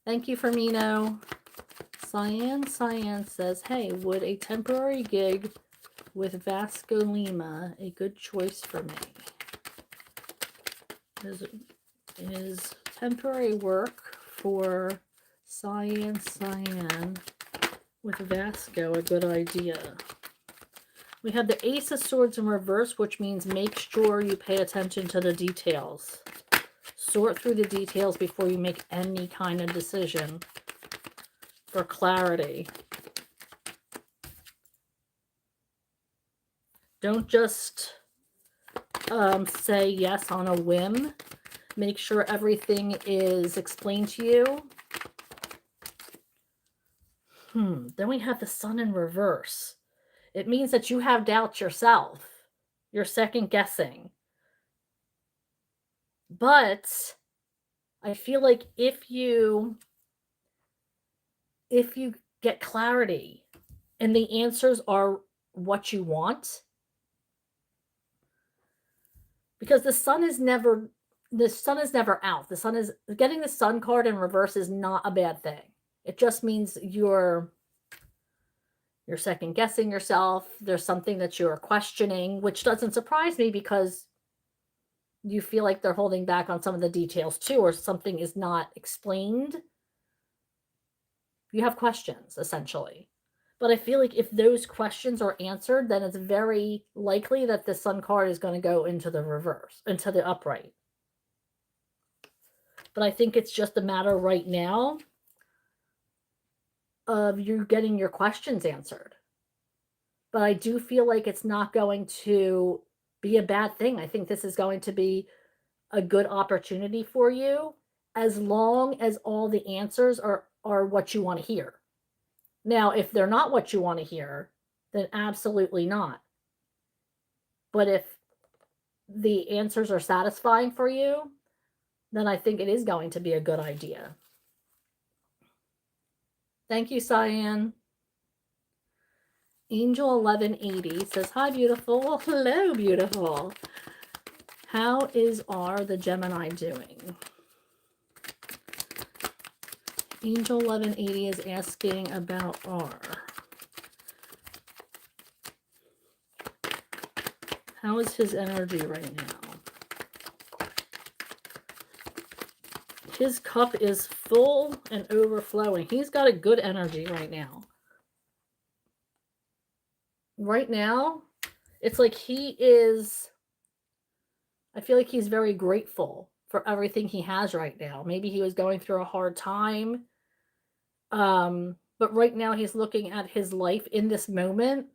A: Thank you, Firmino. Cyan says, hey, would a temporary gig with Vasco Lima a good choice for me? Is temporary work for Cyan with Vasco a good idea? We have the Ace of Swords in reverse, which means make sure you pay attention to the details. Sort through the details before you make any kind of decision for clarity. Don't just say yes on a whim. Make sure everything is explained to you. Then we have the Sun in reverse. It means that you have doubts yourself. You're second guessing. But I feel like if you get clarity and the answers are what you want, because the sun is never out. The sun is getting the Sun card in reverse is not a bad thing. It just means you're second guessing yourself. There's something that you're questioning, which doesn't surprise me because you feel like they're holding back on some of the details too, or something is not explained. You have questions, essentially. But I feel like if those questions are answered, then it's very likely that the Sun card is going to go into the reverse, into the upright. But I think it's just a matter right now of you getting your questions answered. But I do feel like it's not going to be a bad thing. I think this is going to be a good opportunity for you, as long as all the answers are what you want to hear. Now, if they're not what you want to hear, then absolutely not. But if the answers are satisfying for you, then I think it is going to be a good idea. Thank you, Cyan. Angel 1180 says, hi, beautiful. Well, hello, beautiful. How is R the Gemini doing? Angel 1180 is asking about R. How is his energy right now? His cup is full and overflowing. He's got a good energy right now. Right now, it's like he is, I feel like he's very grateful for everything he has right now. Maybe he was going through a hard time. But right now he's looking at his life in this moment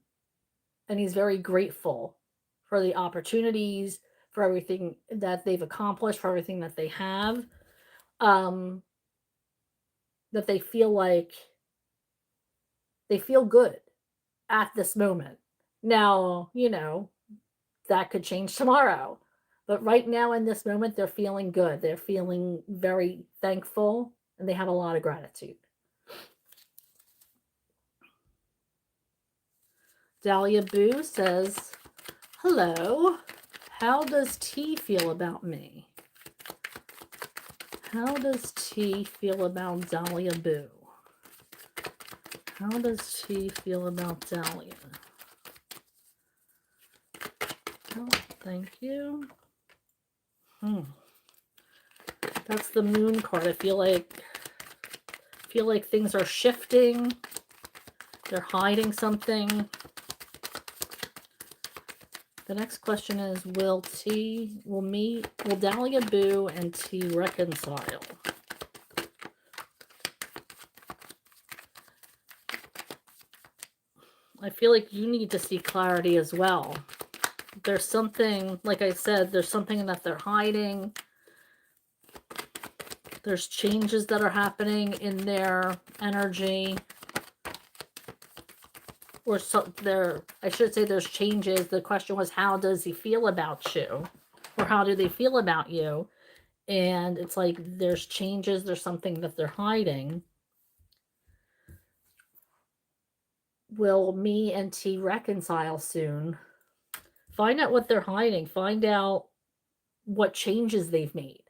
A: and he's very grateful for the opportunities, for everything that they've accomplished, for everything that they have. That they feel like they feel good at this moment. Now, that could change tomorrow. But right now in this moment, they're feeling good. They're feeling very thankful and they have a lot of gratitude. Dahlia Boo says, hello. How does T feel about me? How does T feel about Dahlia Boo? How does T feel about Dahlia? Oh, thank you. That's the moon card. I feel like things are shifting. They're hiding something. The next question is, will Dahlia Boo and T reconcile? I feel like you need to see clarity as well. There's something, like I said, there's something that they're hiding. There's changes that are happening in their energy. Or I should say there's changes. The question was, how does he feel about you? Or how do they feel about you? And it's like there's changes. There's something that they're hiding. Will me and T reconcile soon? Find out what they're hiding. Find out what changes they've made.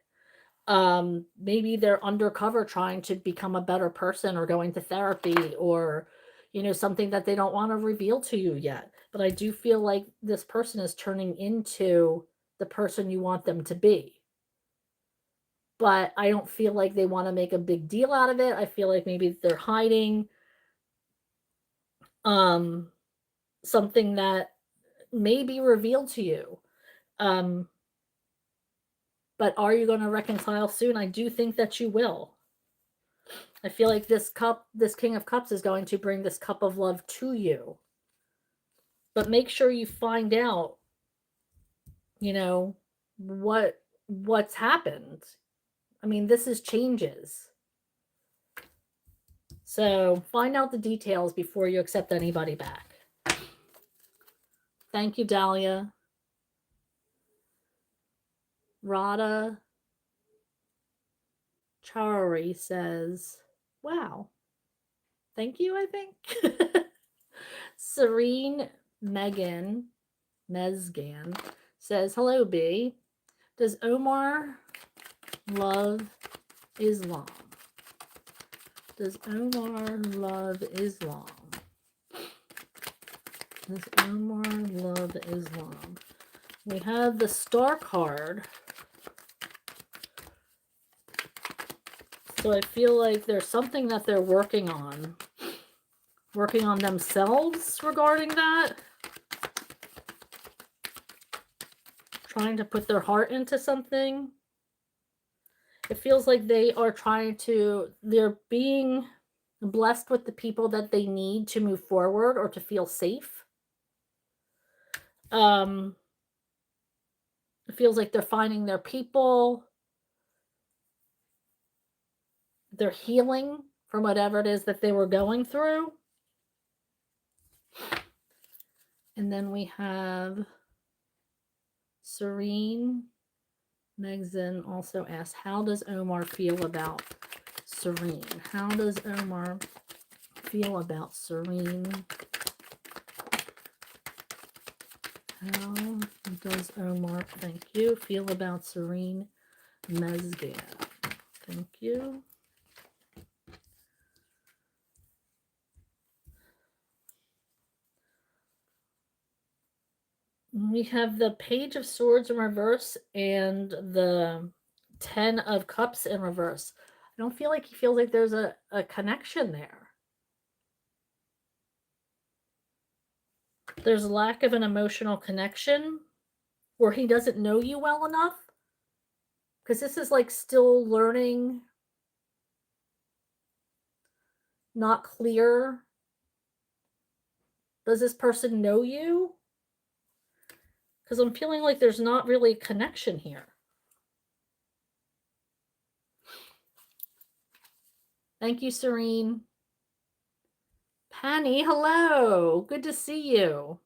A: Maybe they're undercover trying to become a better person or going to therapy or, something that they don't want to reveal to you yet. But I do feel like this person is turning into the person you want them to be. But I don't feel like they want to make a big deal out of it. I feel like maybe they're hiding something that may be revealed to you. But are you going to reconcile soon? I do think that you will. I feel like this King of Cups is going to bring this cup of love to you. But make sure you find out, what's happened. I mean, this is changes. So find out the details before you accept anybody back. Thank you, Dahlia. Radha Chari says, wow. Thank you, I think. Serene Mezgan says, hello, B. Does Omar love Islam? Does Omar love Islam? Does Omar love Islam? We have the Star card. So I feel like there's something that they're working on themselves regarding that. Trying to put their heart into something. It feels like they're being blessed with the people that they need to move forward or to feel safe. It feels like they're finding their people. They're healing from whatever it is that they were going through. And then we have Serene Megzin also asks, how does Omar feel about Serene? How does Omar feel about Serene? How does Omar, thank you, feel about Serene Mezgab? Thank you. We have the Page of Swords in reverse and the 10 of Cups in reverse. I don't feel like he feels like there's a connection there. There's a lack of an emotional connection, or he doesn't know you well enough. Because this is like still learning, not clear. Does this person know you? Because I'm feeling like there's not really a connection here. Thank you, Serene. Penny, hello. Good to see you.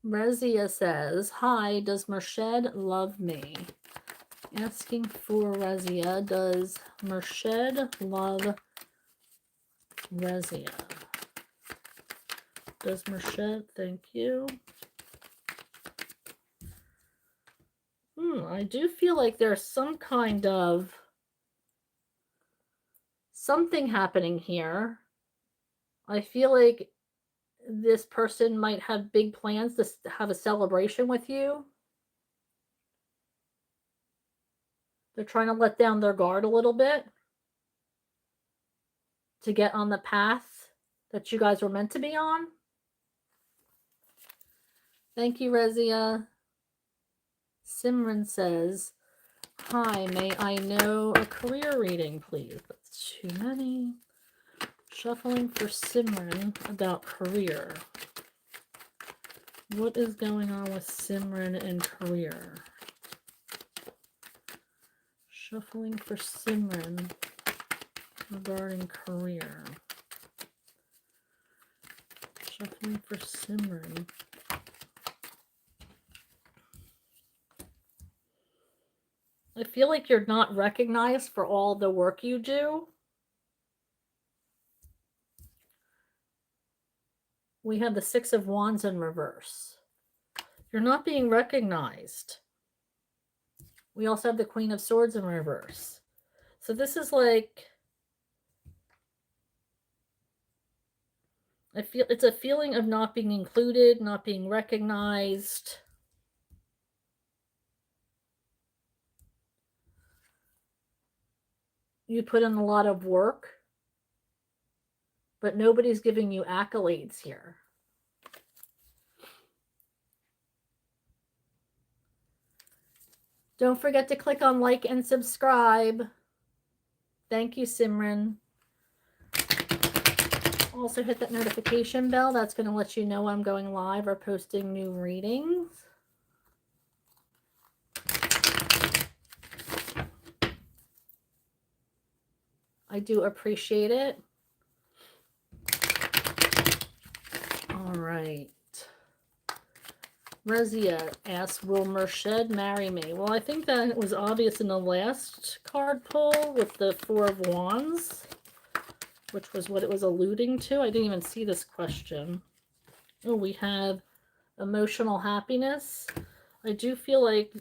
A: Rezia says, hi, does Merched love me? Asking for Rezia, does Merched love Rezia? Does Merched, thank you. I do feel like there's some kind of something happening here. I feel like this person might have big plans to have a celebration with you. They're trying to let down their guard a little bit to get on the path that you guys were meant to be on. Thank you, Rezia. Simran says, hi, may I know a career reading, please? That's too many. Shuffling for Simran about career. What is going on with Simran and career? Shuffling for Simran regarding career. Shuffling for Simran. I feel like you're not recognized for all the work you do. We have the Six of Wands in reverse. You're not being recognized. We also have the Queen of Swords in reverse. So this is like, I feel it's a feeling of not being included, not being recognized. You put in a lot of work, but nobody's giving you accolades here. Don't forget to click on like and subscribe. Thank you, Simran. Also hit that notification bell. That's going to let you know I'm going live or posting new readings. I do appreciate it. All right. Rezia asks, will Merched marry me? Well, I think that was obvious in the last card pull with the Four of Wands, which was what it was alluding to. I didn't even see this question. Oh, we have emotional happiness. I do feel like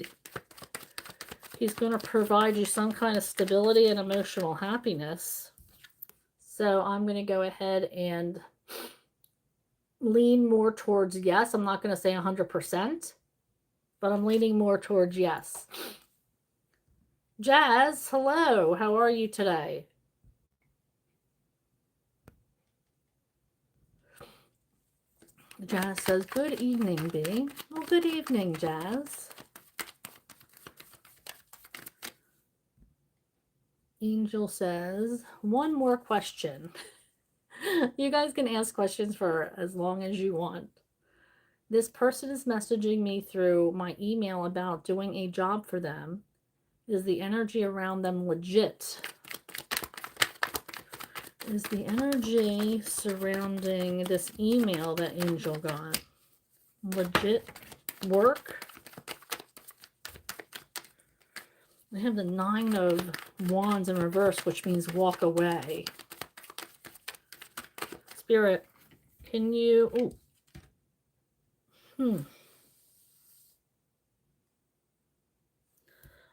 A: he's going to provide you some kind of stability and emotional happiness. So I'm going to go ahead and lean more towards yes. I'm not going to say 100%, but I'm leaning more towards yes. Jazz, hello. How are you today? Jazz says, good evening, B. Well, good evening, Jazz. Angel says, one more question. You guys can ask questions for as long as you want. This person is messaging me through my email about doing a job for them. Is the energy around them legit? Is the energy surrounding this email that Angel got legit work? I have the Nine of Wands in reverse, which means walk away. Spirit, can you...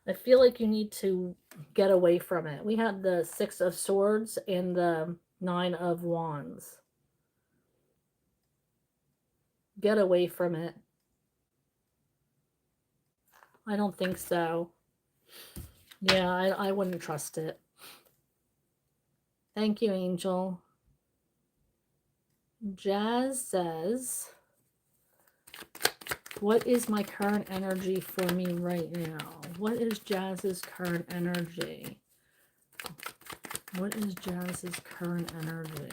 A: I feel like you need to get away from it. We had the Six of Swords and the Nine of Wands. Get away from it. I don't think so. Yeah, I wouldn't trust it. Thank you, Angel. Jazz says, what is my current energy for me right now? What is Jazz's current energy? What is Jazz's current energy?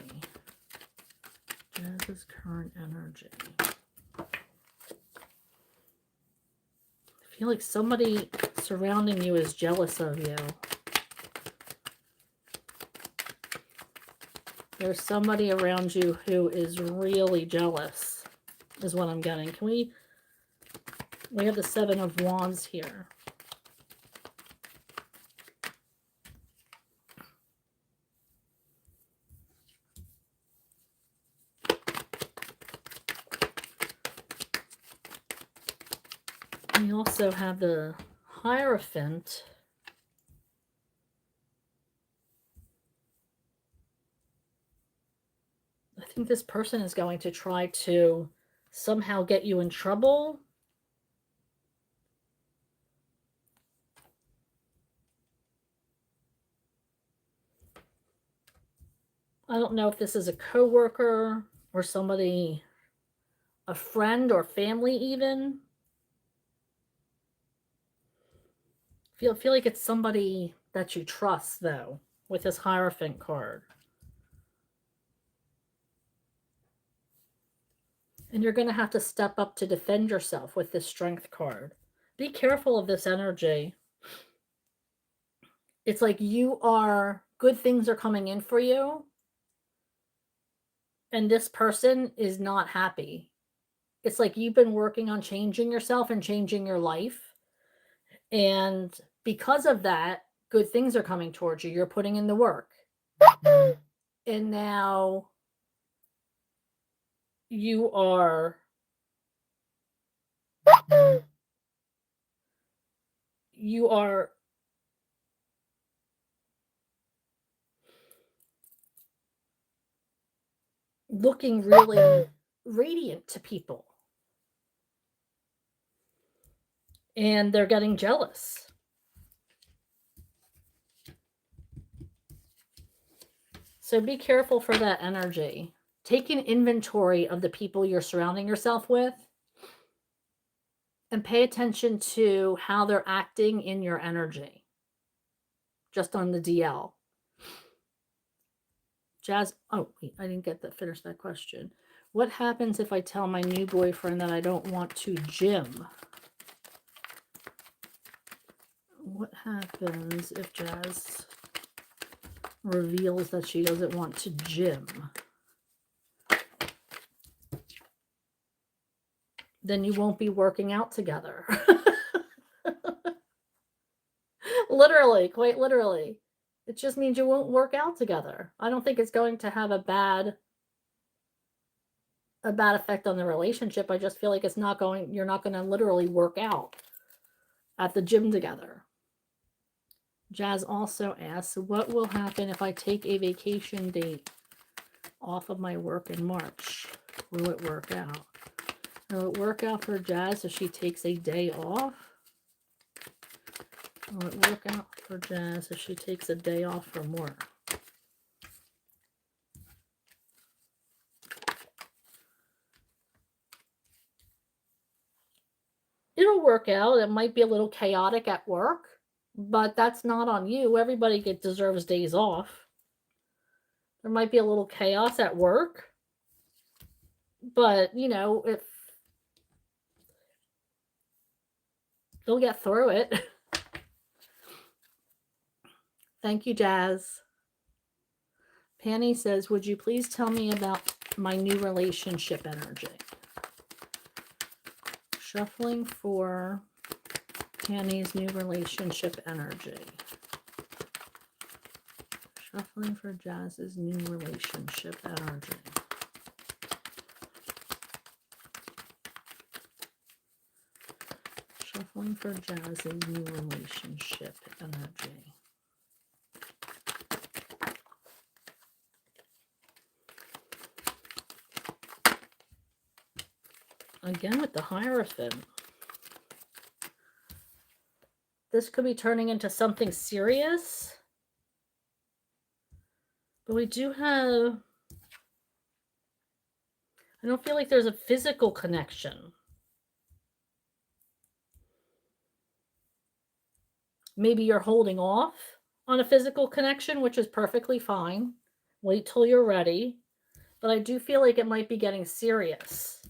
A: Jazz's current energy. I feel like somebody surrounding you is jealous of you. There's somebody around you who is really jealous, is what I'm getting. Can we have the Seven of Wands here. We also have the Hierophant. I think this person is going to try to somehow get you in trouble. I don't know if this is a coworker or somebody, a friend or family even. Feel like it's somebody that you trust, though, with this Hierophant card. And you're going to have to step up to defend yourself with this Strength card. Be careful of this energy. It's like good things are coming in for you. And this person is not happy. It's like you've been working on changing yourself and changing your life. And because of that, good things are coming towards you. You're putting in the work. And now you are looking really radiant to people. And they're getting jealous. So be careful for that energy. Take an inventory of the people you're surrounding yourself with and pay attention to how they're acting in your energy. Just on the DL. Jazz, oh, wait, I didn't finish that question. What happens if I tell my new boyfriend that I don't want to gym? What happens if Jazz reveals that she doesn't want to gym? Then you won't be working out together. Literally, quite literally. It just means you won't work out together. I don't think it's going to have a bad effect on the relationship. I just feel like you're not going to literally work out at the gym together. Jazz also asks, what will happen if I take a vacation date off of my work in March? Will it work out? Will it work out for Jazz if she takes a day off? Will it work out for Jazz if she takes a day off from work? It'll work out. It might be a little chaotic at work, but that's not on you. Everybody deserves days off. There might be a little chaos at work, but, if they'll get through it. Thank you, Jazz. Penny says, would you please tell me about my new relationship energy? Shuffling for Penny's new relationship energy. Shuffling for Jazz's new relationship energy. Pulling for Jazz's new relationship energy. Again with the Hierophant. This could be turning into something serious. But we do have... I don't feel like there's a physical connection. Maybe you're holding off on a physical connection, which is perfectly fine. Wait till you're ready. But I do feel like it might be getting serious.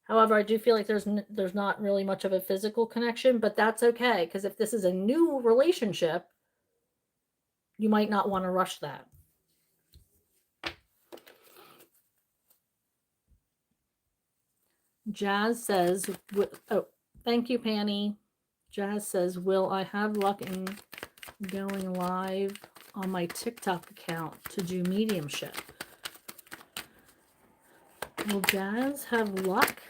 A: However, I do feel like there's not really much of a physical connection, but that's okay, because if this is a new relationship, you might not want to rush that. Jazz says, oh, thank you, Panny. Jazz says, will I have luck in going live on my TikTok account to do mediumship? Will Jazz have luck?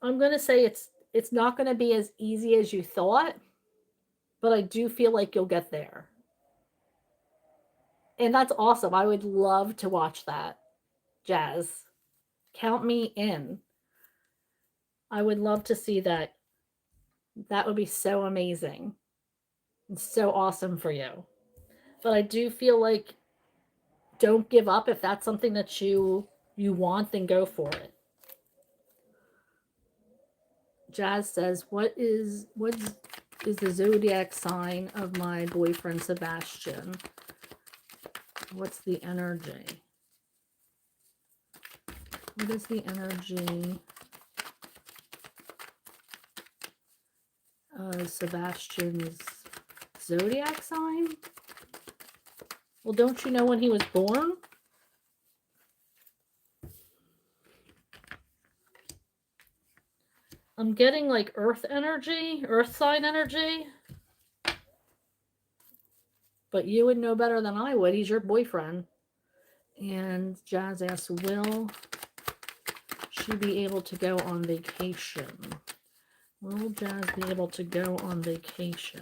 A: I'm going to say it's not going to be as easy as you thought, but I do feel like you'll get there. And that's awesome. I would love to watch that, Jazz. Count me in. I would love to see that. That would be so amazing. And so awesome for you. But I do feel like don't give up. If that's something that you want, then go for it. Jazz says, what is the zodiac sign of my boyfriend Sebastian? What's the energy? What is the energy of Sebastian's zodiac sign? Well, don't you know when he was born? I'm getting like earth energy, earth sign energy. But you would know better than I would. He's your boyfriend. And Jazz asks, will she be able to go on vacation? Will Jazz be able to go on vacation?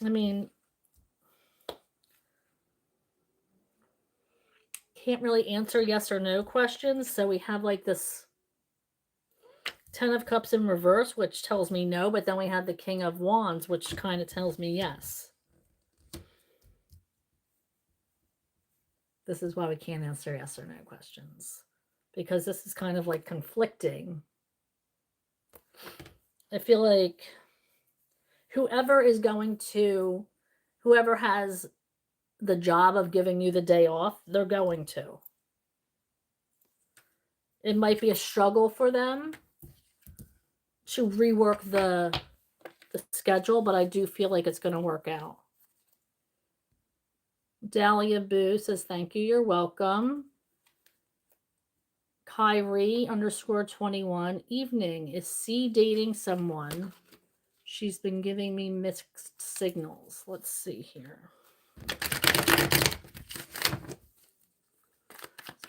A: I mean, can't really answer yes or no questions. So we have like this 10 of Cups in reverse, which tells me no. But then we have the King of Wands, which kind of tells me yes. This is why we can't answer yes or no questions. Because this is kind of like conflicting. I feel like whoever has the job of giving you the day off, they're going to. It might be a struggle for them to rework the schedule, but I do feel like it's going to work out. Dahlia Boo says, thank you, you're welcome. Kyrie _21, evening, is C dating someone? She's been giving me mixed signals. Let's see here.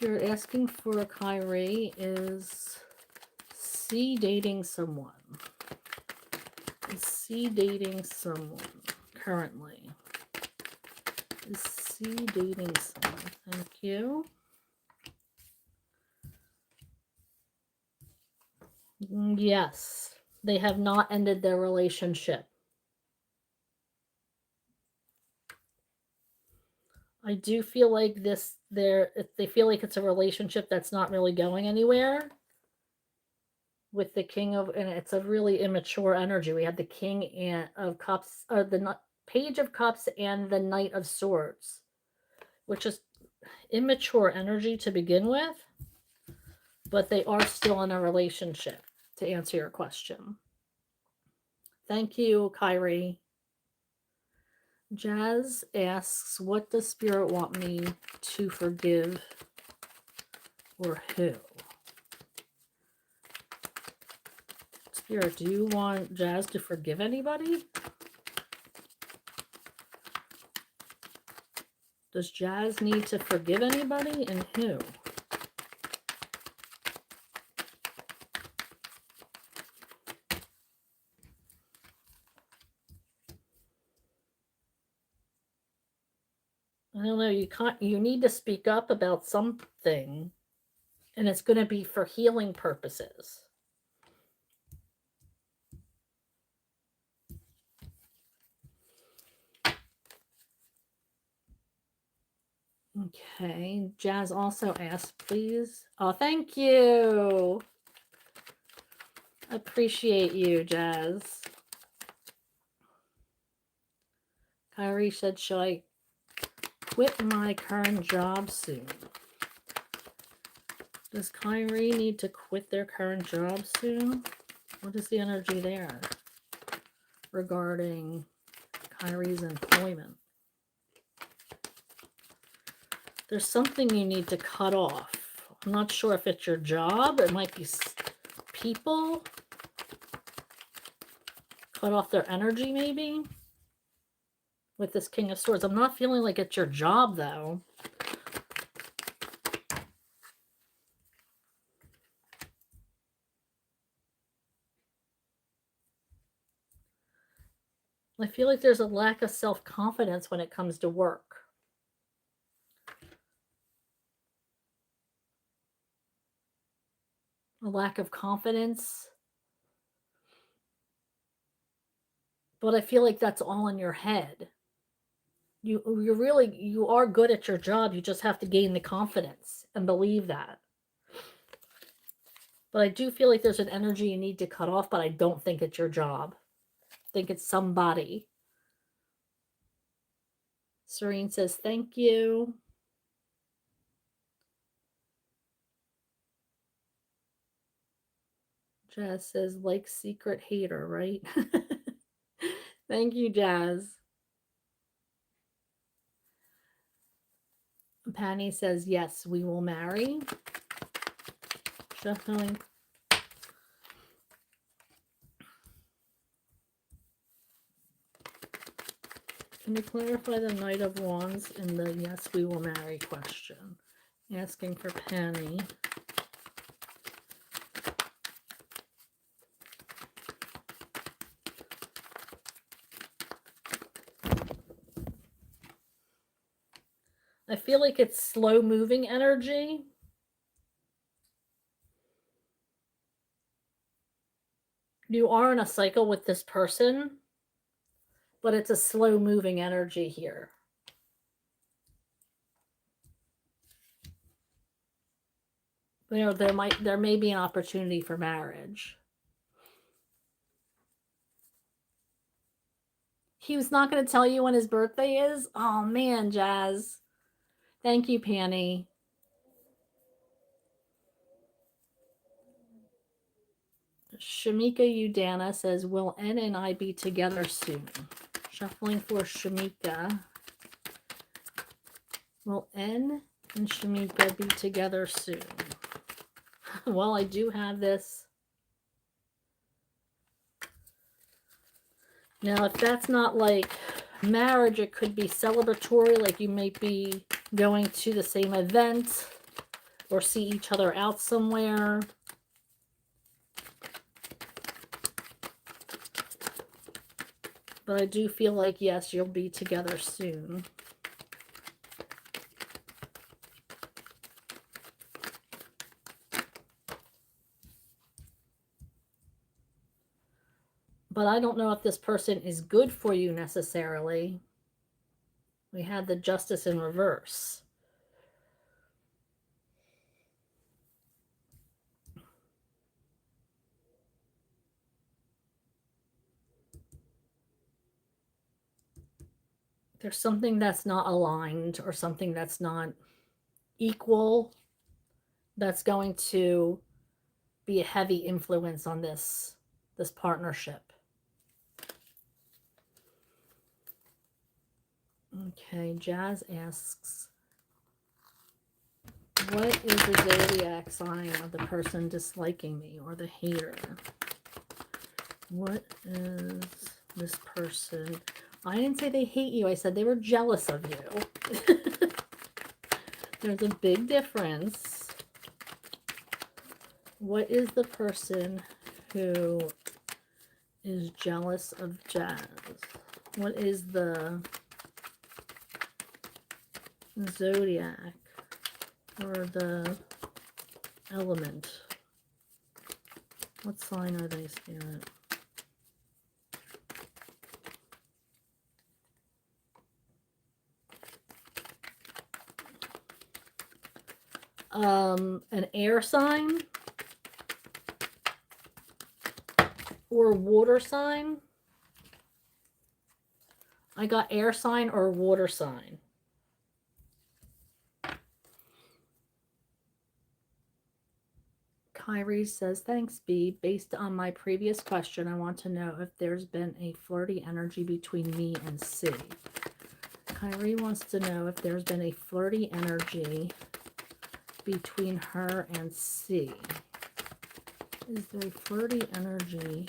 A: You're asking for Kyrie, is C dating someone? Is C dating someone currently? Is C dating someone? Thank you. Yes, they have not ended their relationship. I do feel like they feel like it's a relationship that's not really going anywhere. With the King of, and it's a really immature energy. We have the King of Cups, or the Page of Cups and the Knight of Swords, which is immature energy to begin with, but they are still in a relationship, to answer your question. Thank you, Kyrie. Jazz asks, what does Spirit want me to forgive, or who? Here, do you want Jazz to forgive anybody? Does Jazz need to forgive anybody, and who? I don't know, you need to speak up about something, and it's going to be for healing purposes. Okay, Jazz also asked, please. Oh, thank you. Appreciate you, Jazz. Kyrie said, should I quit my current job soon? Does Kyrie need to quit their current job soon? What is the energy there regarding Kyrie's employment? There's something you need to cut off. I'm not sure if it's your job. It might be people. Cut off their energy, maybe? With this King of Swords. I'm not feeling like it's your job, though. I feel like there's a lack of self-confidence when it comes to work. A lack of confidence. But I feel like that's all in your head. You are good at your job. You just have to gain the confidence and believe that. But I do feel like there's an energy you need to cut off, but I don't think it's your job. I think it's somebody. Serene says, thank you. Jazz says, like secret hater, right? Thank you, Jazz. Penny says, yes, we will marry. Shuffling. Can you clarify the Knight of Wands in the yes, we will marry question? Asking for Penny. I feel like it's slow moving energy. You are in a cycle with this person, but it's a slow moving energy here. You know, there may be an opportunity for marriage. He was not going to tell you when his birthday is? Oh man, Jazz. Thank you, Penny. Shamika Udana says, will N and I be together soon? Shuffling for Shamika. Will N and Shamika be together soon? Well, I do have this. Now, if that's not like marriage, it could be celebratory, like you might be going to the same event or see each other out somewhere. But I do feel like, yes, you'll be together soon. But I don't know if this person is good for you necessarily. We had the Justice in reverse. There's something that's not aligned or something that's not equal that's going to be a heavy influence on this partnership. Okay, Jazz asks, what is the zodiac sign of the person disliking me or the hater? What is this person? I didn't say they hate you. I said they were jealous of you. There's a big difference. What is the person who is jealous of Jazz? What is the zodiac or the element? What sign are they, Spirit? An air sign or water sign? I got air sign or water sign. Kyrie says, thanks, B. Based on my previous question, I want to know if there's been a flirty energy between me and C. Kyrie wants to know if there's been a flirty energy between her and C. Is there a flirty energy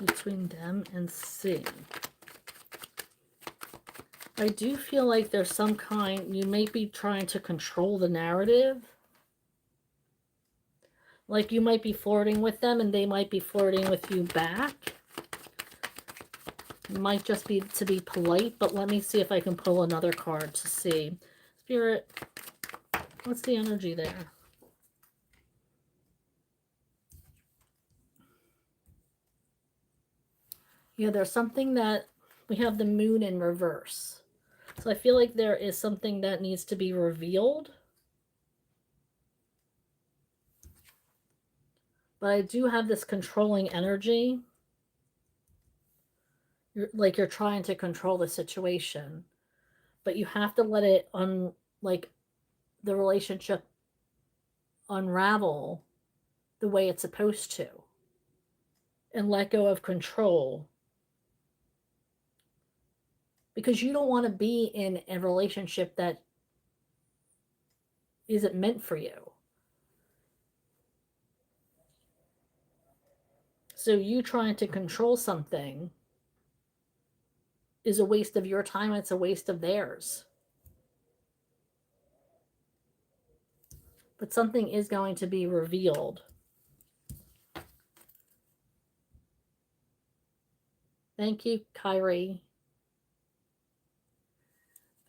A: between them and C? I do feel like there's some kind, you may be trying to control the narrative. Like you might be flirting with them and they might be flirting with you back. It might just be to be polite, but let me see if I can pull another card to see. Spirit, what's the energy there? Yeah, there's something that we have the moon in reverse. So I feel like there is something that needs to be revealed. But I do have this controlling energy. You're trying to control the situation. But you have to let it like the relationship unravel the way it's supposed to. And let go of control. Because you don't want to be in a relationship that isn't meant for you. So you trying to control something is a waste of your time. It's a waste of theirs. But something is going to be revealed. Thank you, Kyrie.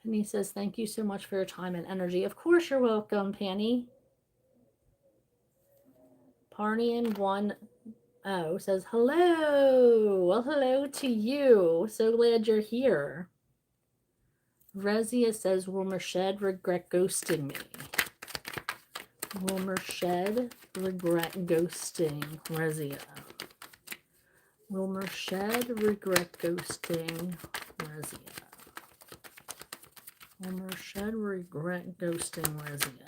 A: Penny says, thank you so much for your time and energy. Of course you're welcome, Penny. Parnian10 says, hello. Well, hello to you. So glad you're here. Rezia says, will Merched regret ghosting me? Will Merched regret ghosting Rezia? Will Merched regret ghosting Rezia? Will Merched regret ghosting Rezia?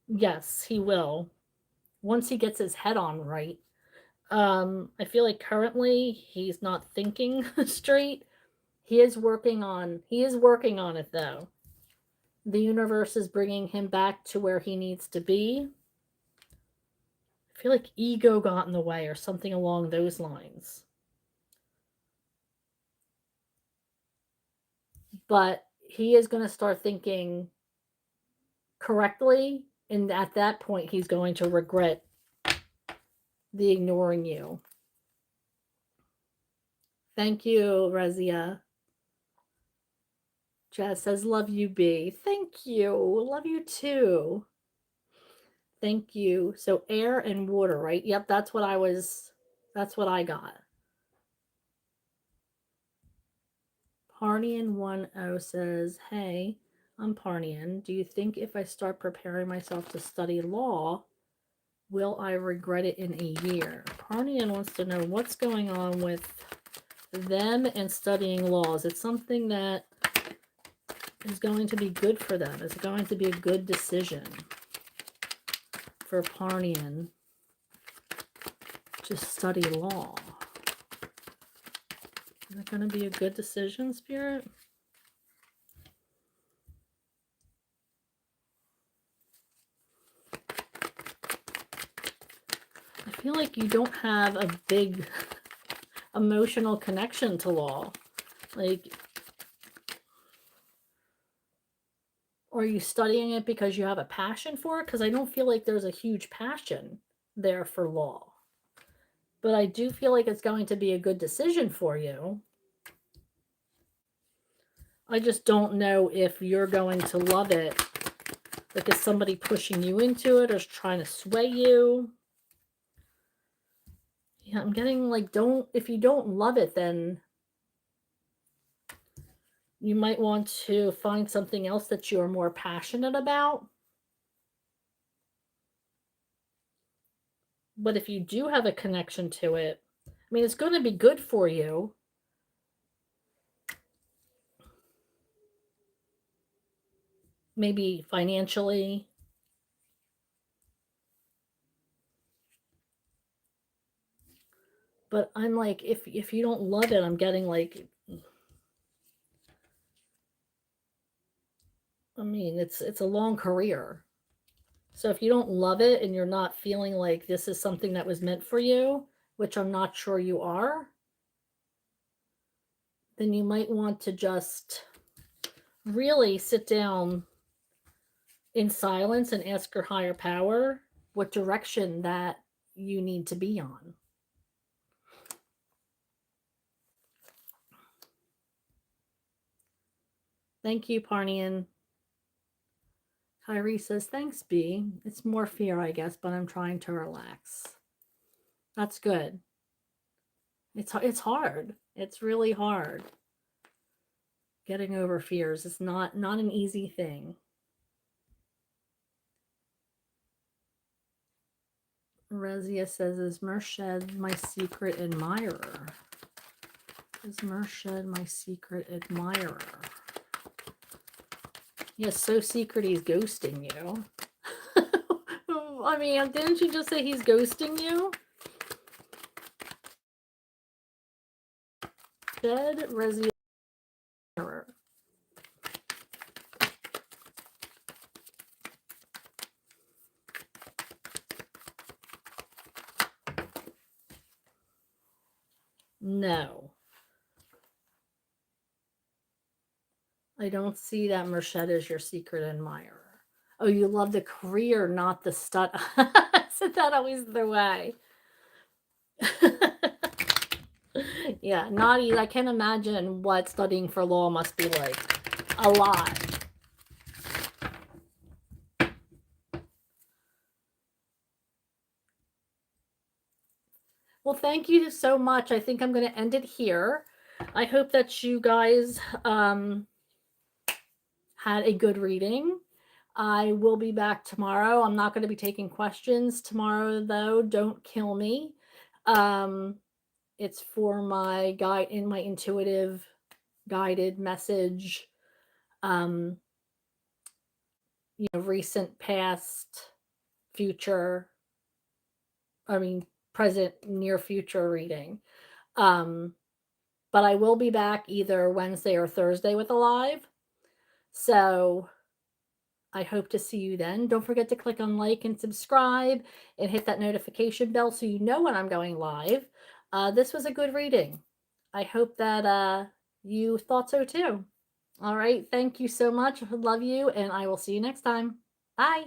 A: Yes, he will. Once he gets his head on right. I feel like currently he's not thinking straight. He is working on it though. The universe is bringing him back to where he needs to be. I feel like ego got in the way or something along those lines. But he is going to start thinking correctly, and at that point he's going to regret the ignoring you. Thank you, Razia. Jess says, love you, B. Thank you. Love you too. Thank you. So air and water, right? Yep, that's what I got. Parnian10 says, hey, I'm Parnian. Do you think if I start preparing myself to study law, will I regret it in a year? Parnian wants to know what's going on with them and studying laws. It's something that is going to be good for them. It's going to be a good decision for Parnian to study law. Is it going to be a good decision, Spirit? I feel like you don't have a big emotional connection to law. Like, are you studying it because you have a passion for it? Because I don't feel like there's a huge passion there for law. But I do feel like it's going to be a good decision for you. I just don't know if you're going to love it. Like, is somebody pushing you into it or is trying to sway you? Yeah, I'm getting like, if you don't love it, then you might want to find something else that you're more passionate about. But if you do have a connection to it, I mean, it's going to be good for you. Maybe financially. But I'm like, if you don't love it, I'm getting like, I mean, it's a long career. So if you don't love it and you're not feeling like this is something that was meant for you, which I'm not sure you are, then you might want to just really sit down in silence and ask your higher power what direction that you need to be on. Thank you, Parnian. Kyrie says, thanks, B. It's more fear, I guess, but I'm trying to relax. That's good. It's hard. It's really hard. Getting over fears is not an easy thing. Rezia says, is Merched my secret admirer? Is Merched my secret admirer? Yes, so secret he's ghosting you. I mean, didn't you just say he's ghosting you? Shed Rezia. No. I don't see that Merched is your secret admirer. Oh, you love the career, not the stud. Isn't that always the way? Yeah, not easy. I can't imagine what studying for law must be like. A lot. Well, thank you so much. I think I'm going to end it here. I hope that you guys had a good reading. I will be back tomorrow. I'm not going to be taking questions tomorrow, though. Don't kill me. It's for my guide in my intuitive guided message. Recent, past, future. I mean, present, near future reading. But I will be back either Wednesday or Thursday with a live. So I hope to see you then. Don't forget to click on like and subscribe and hit that notification bell so you know when I'm going live. This was a good reading. I hope that you thought so too. All right. Thank you so much. Love you. And I will see you next time. Bye.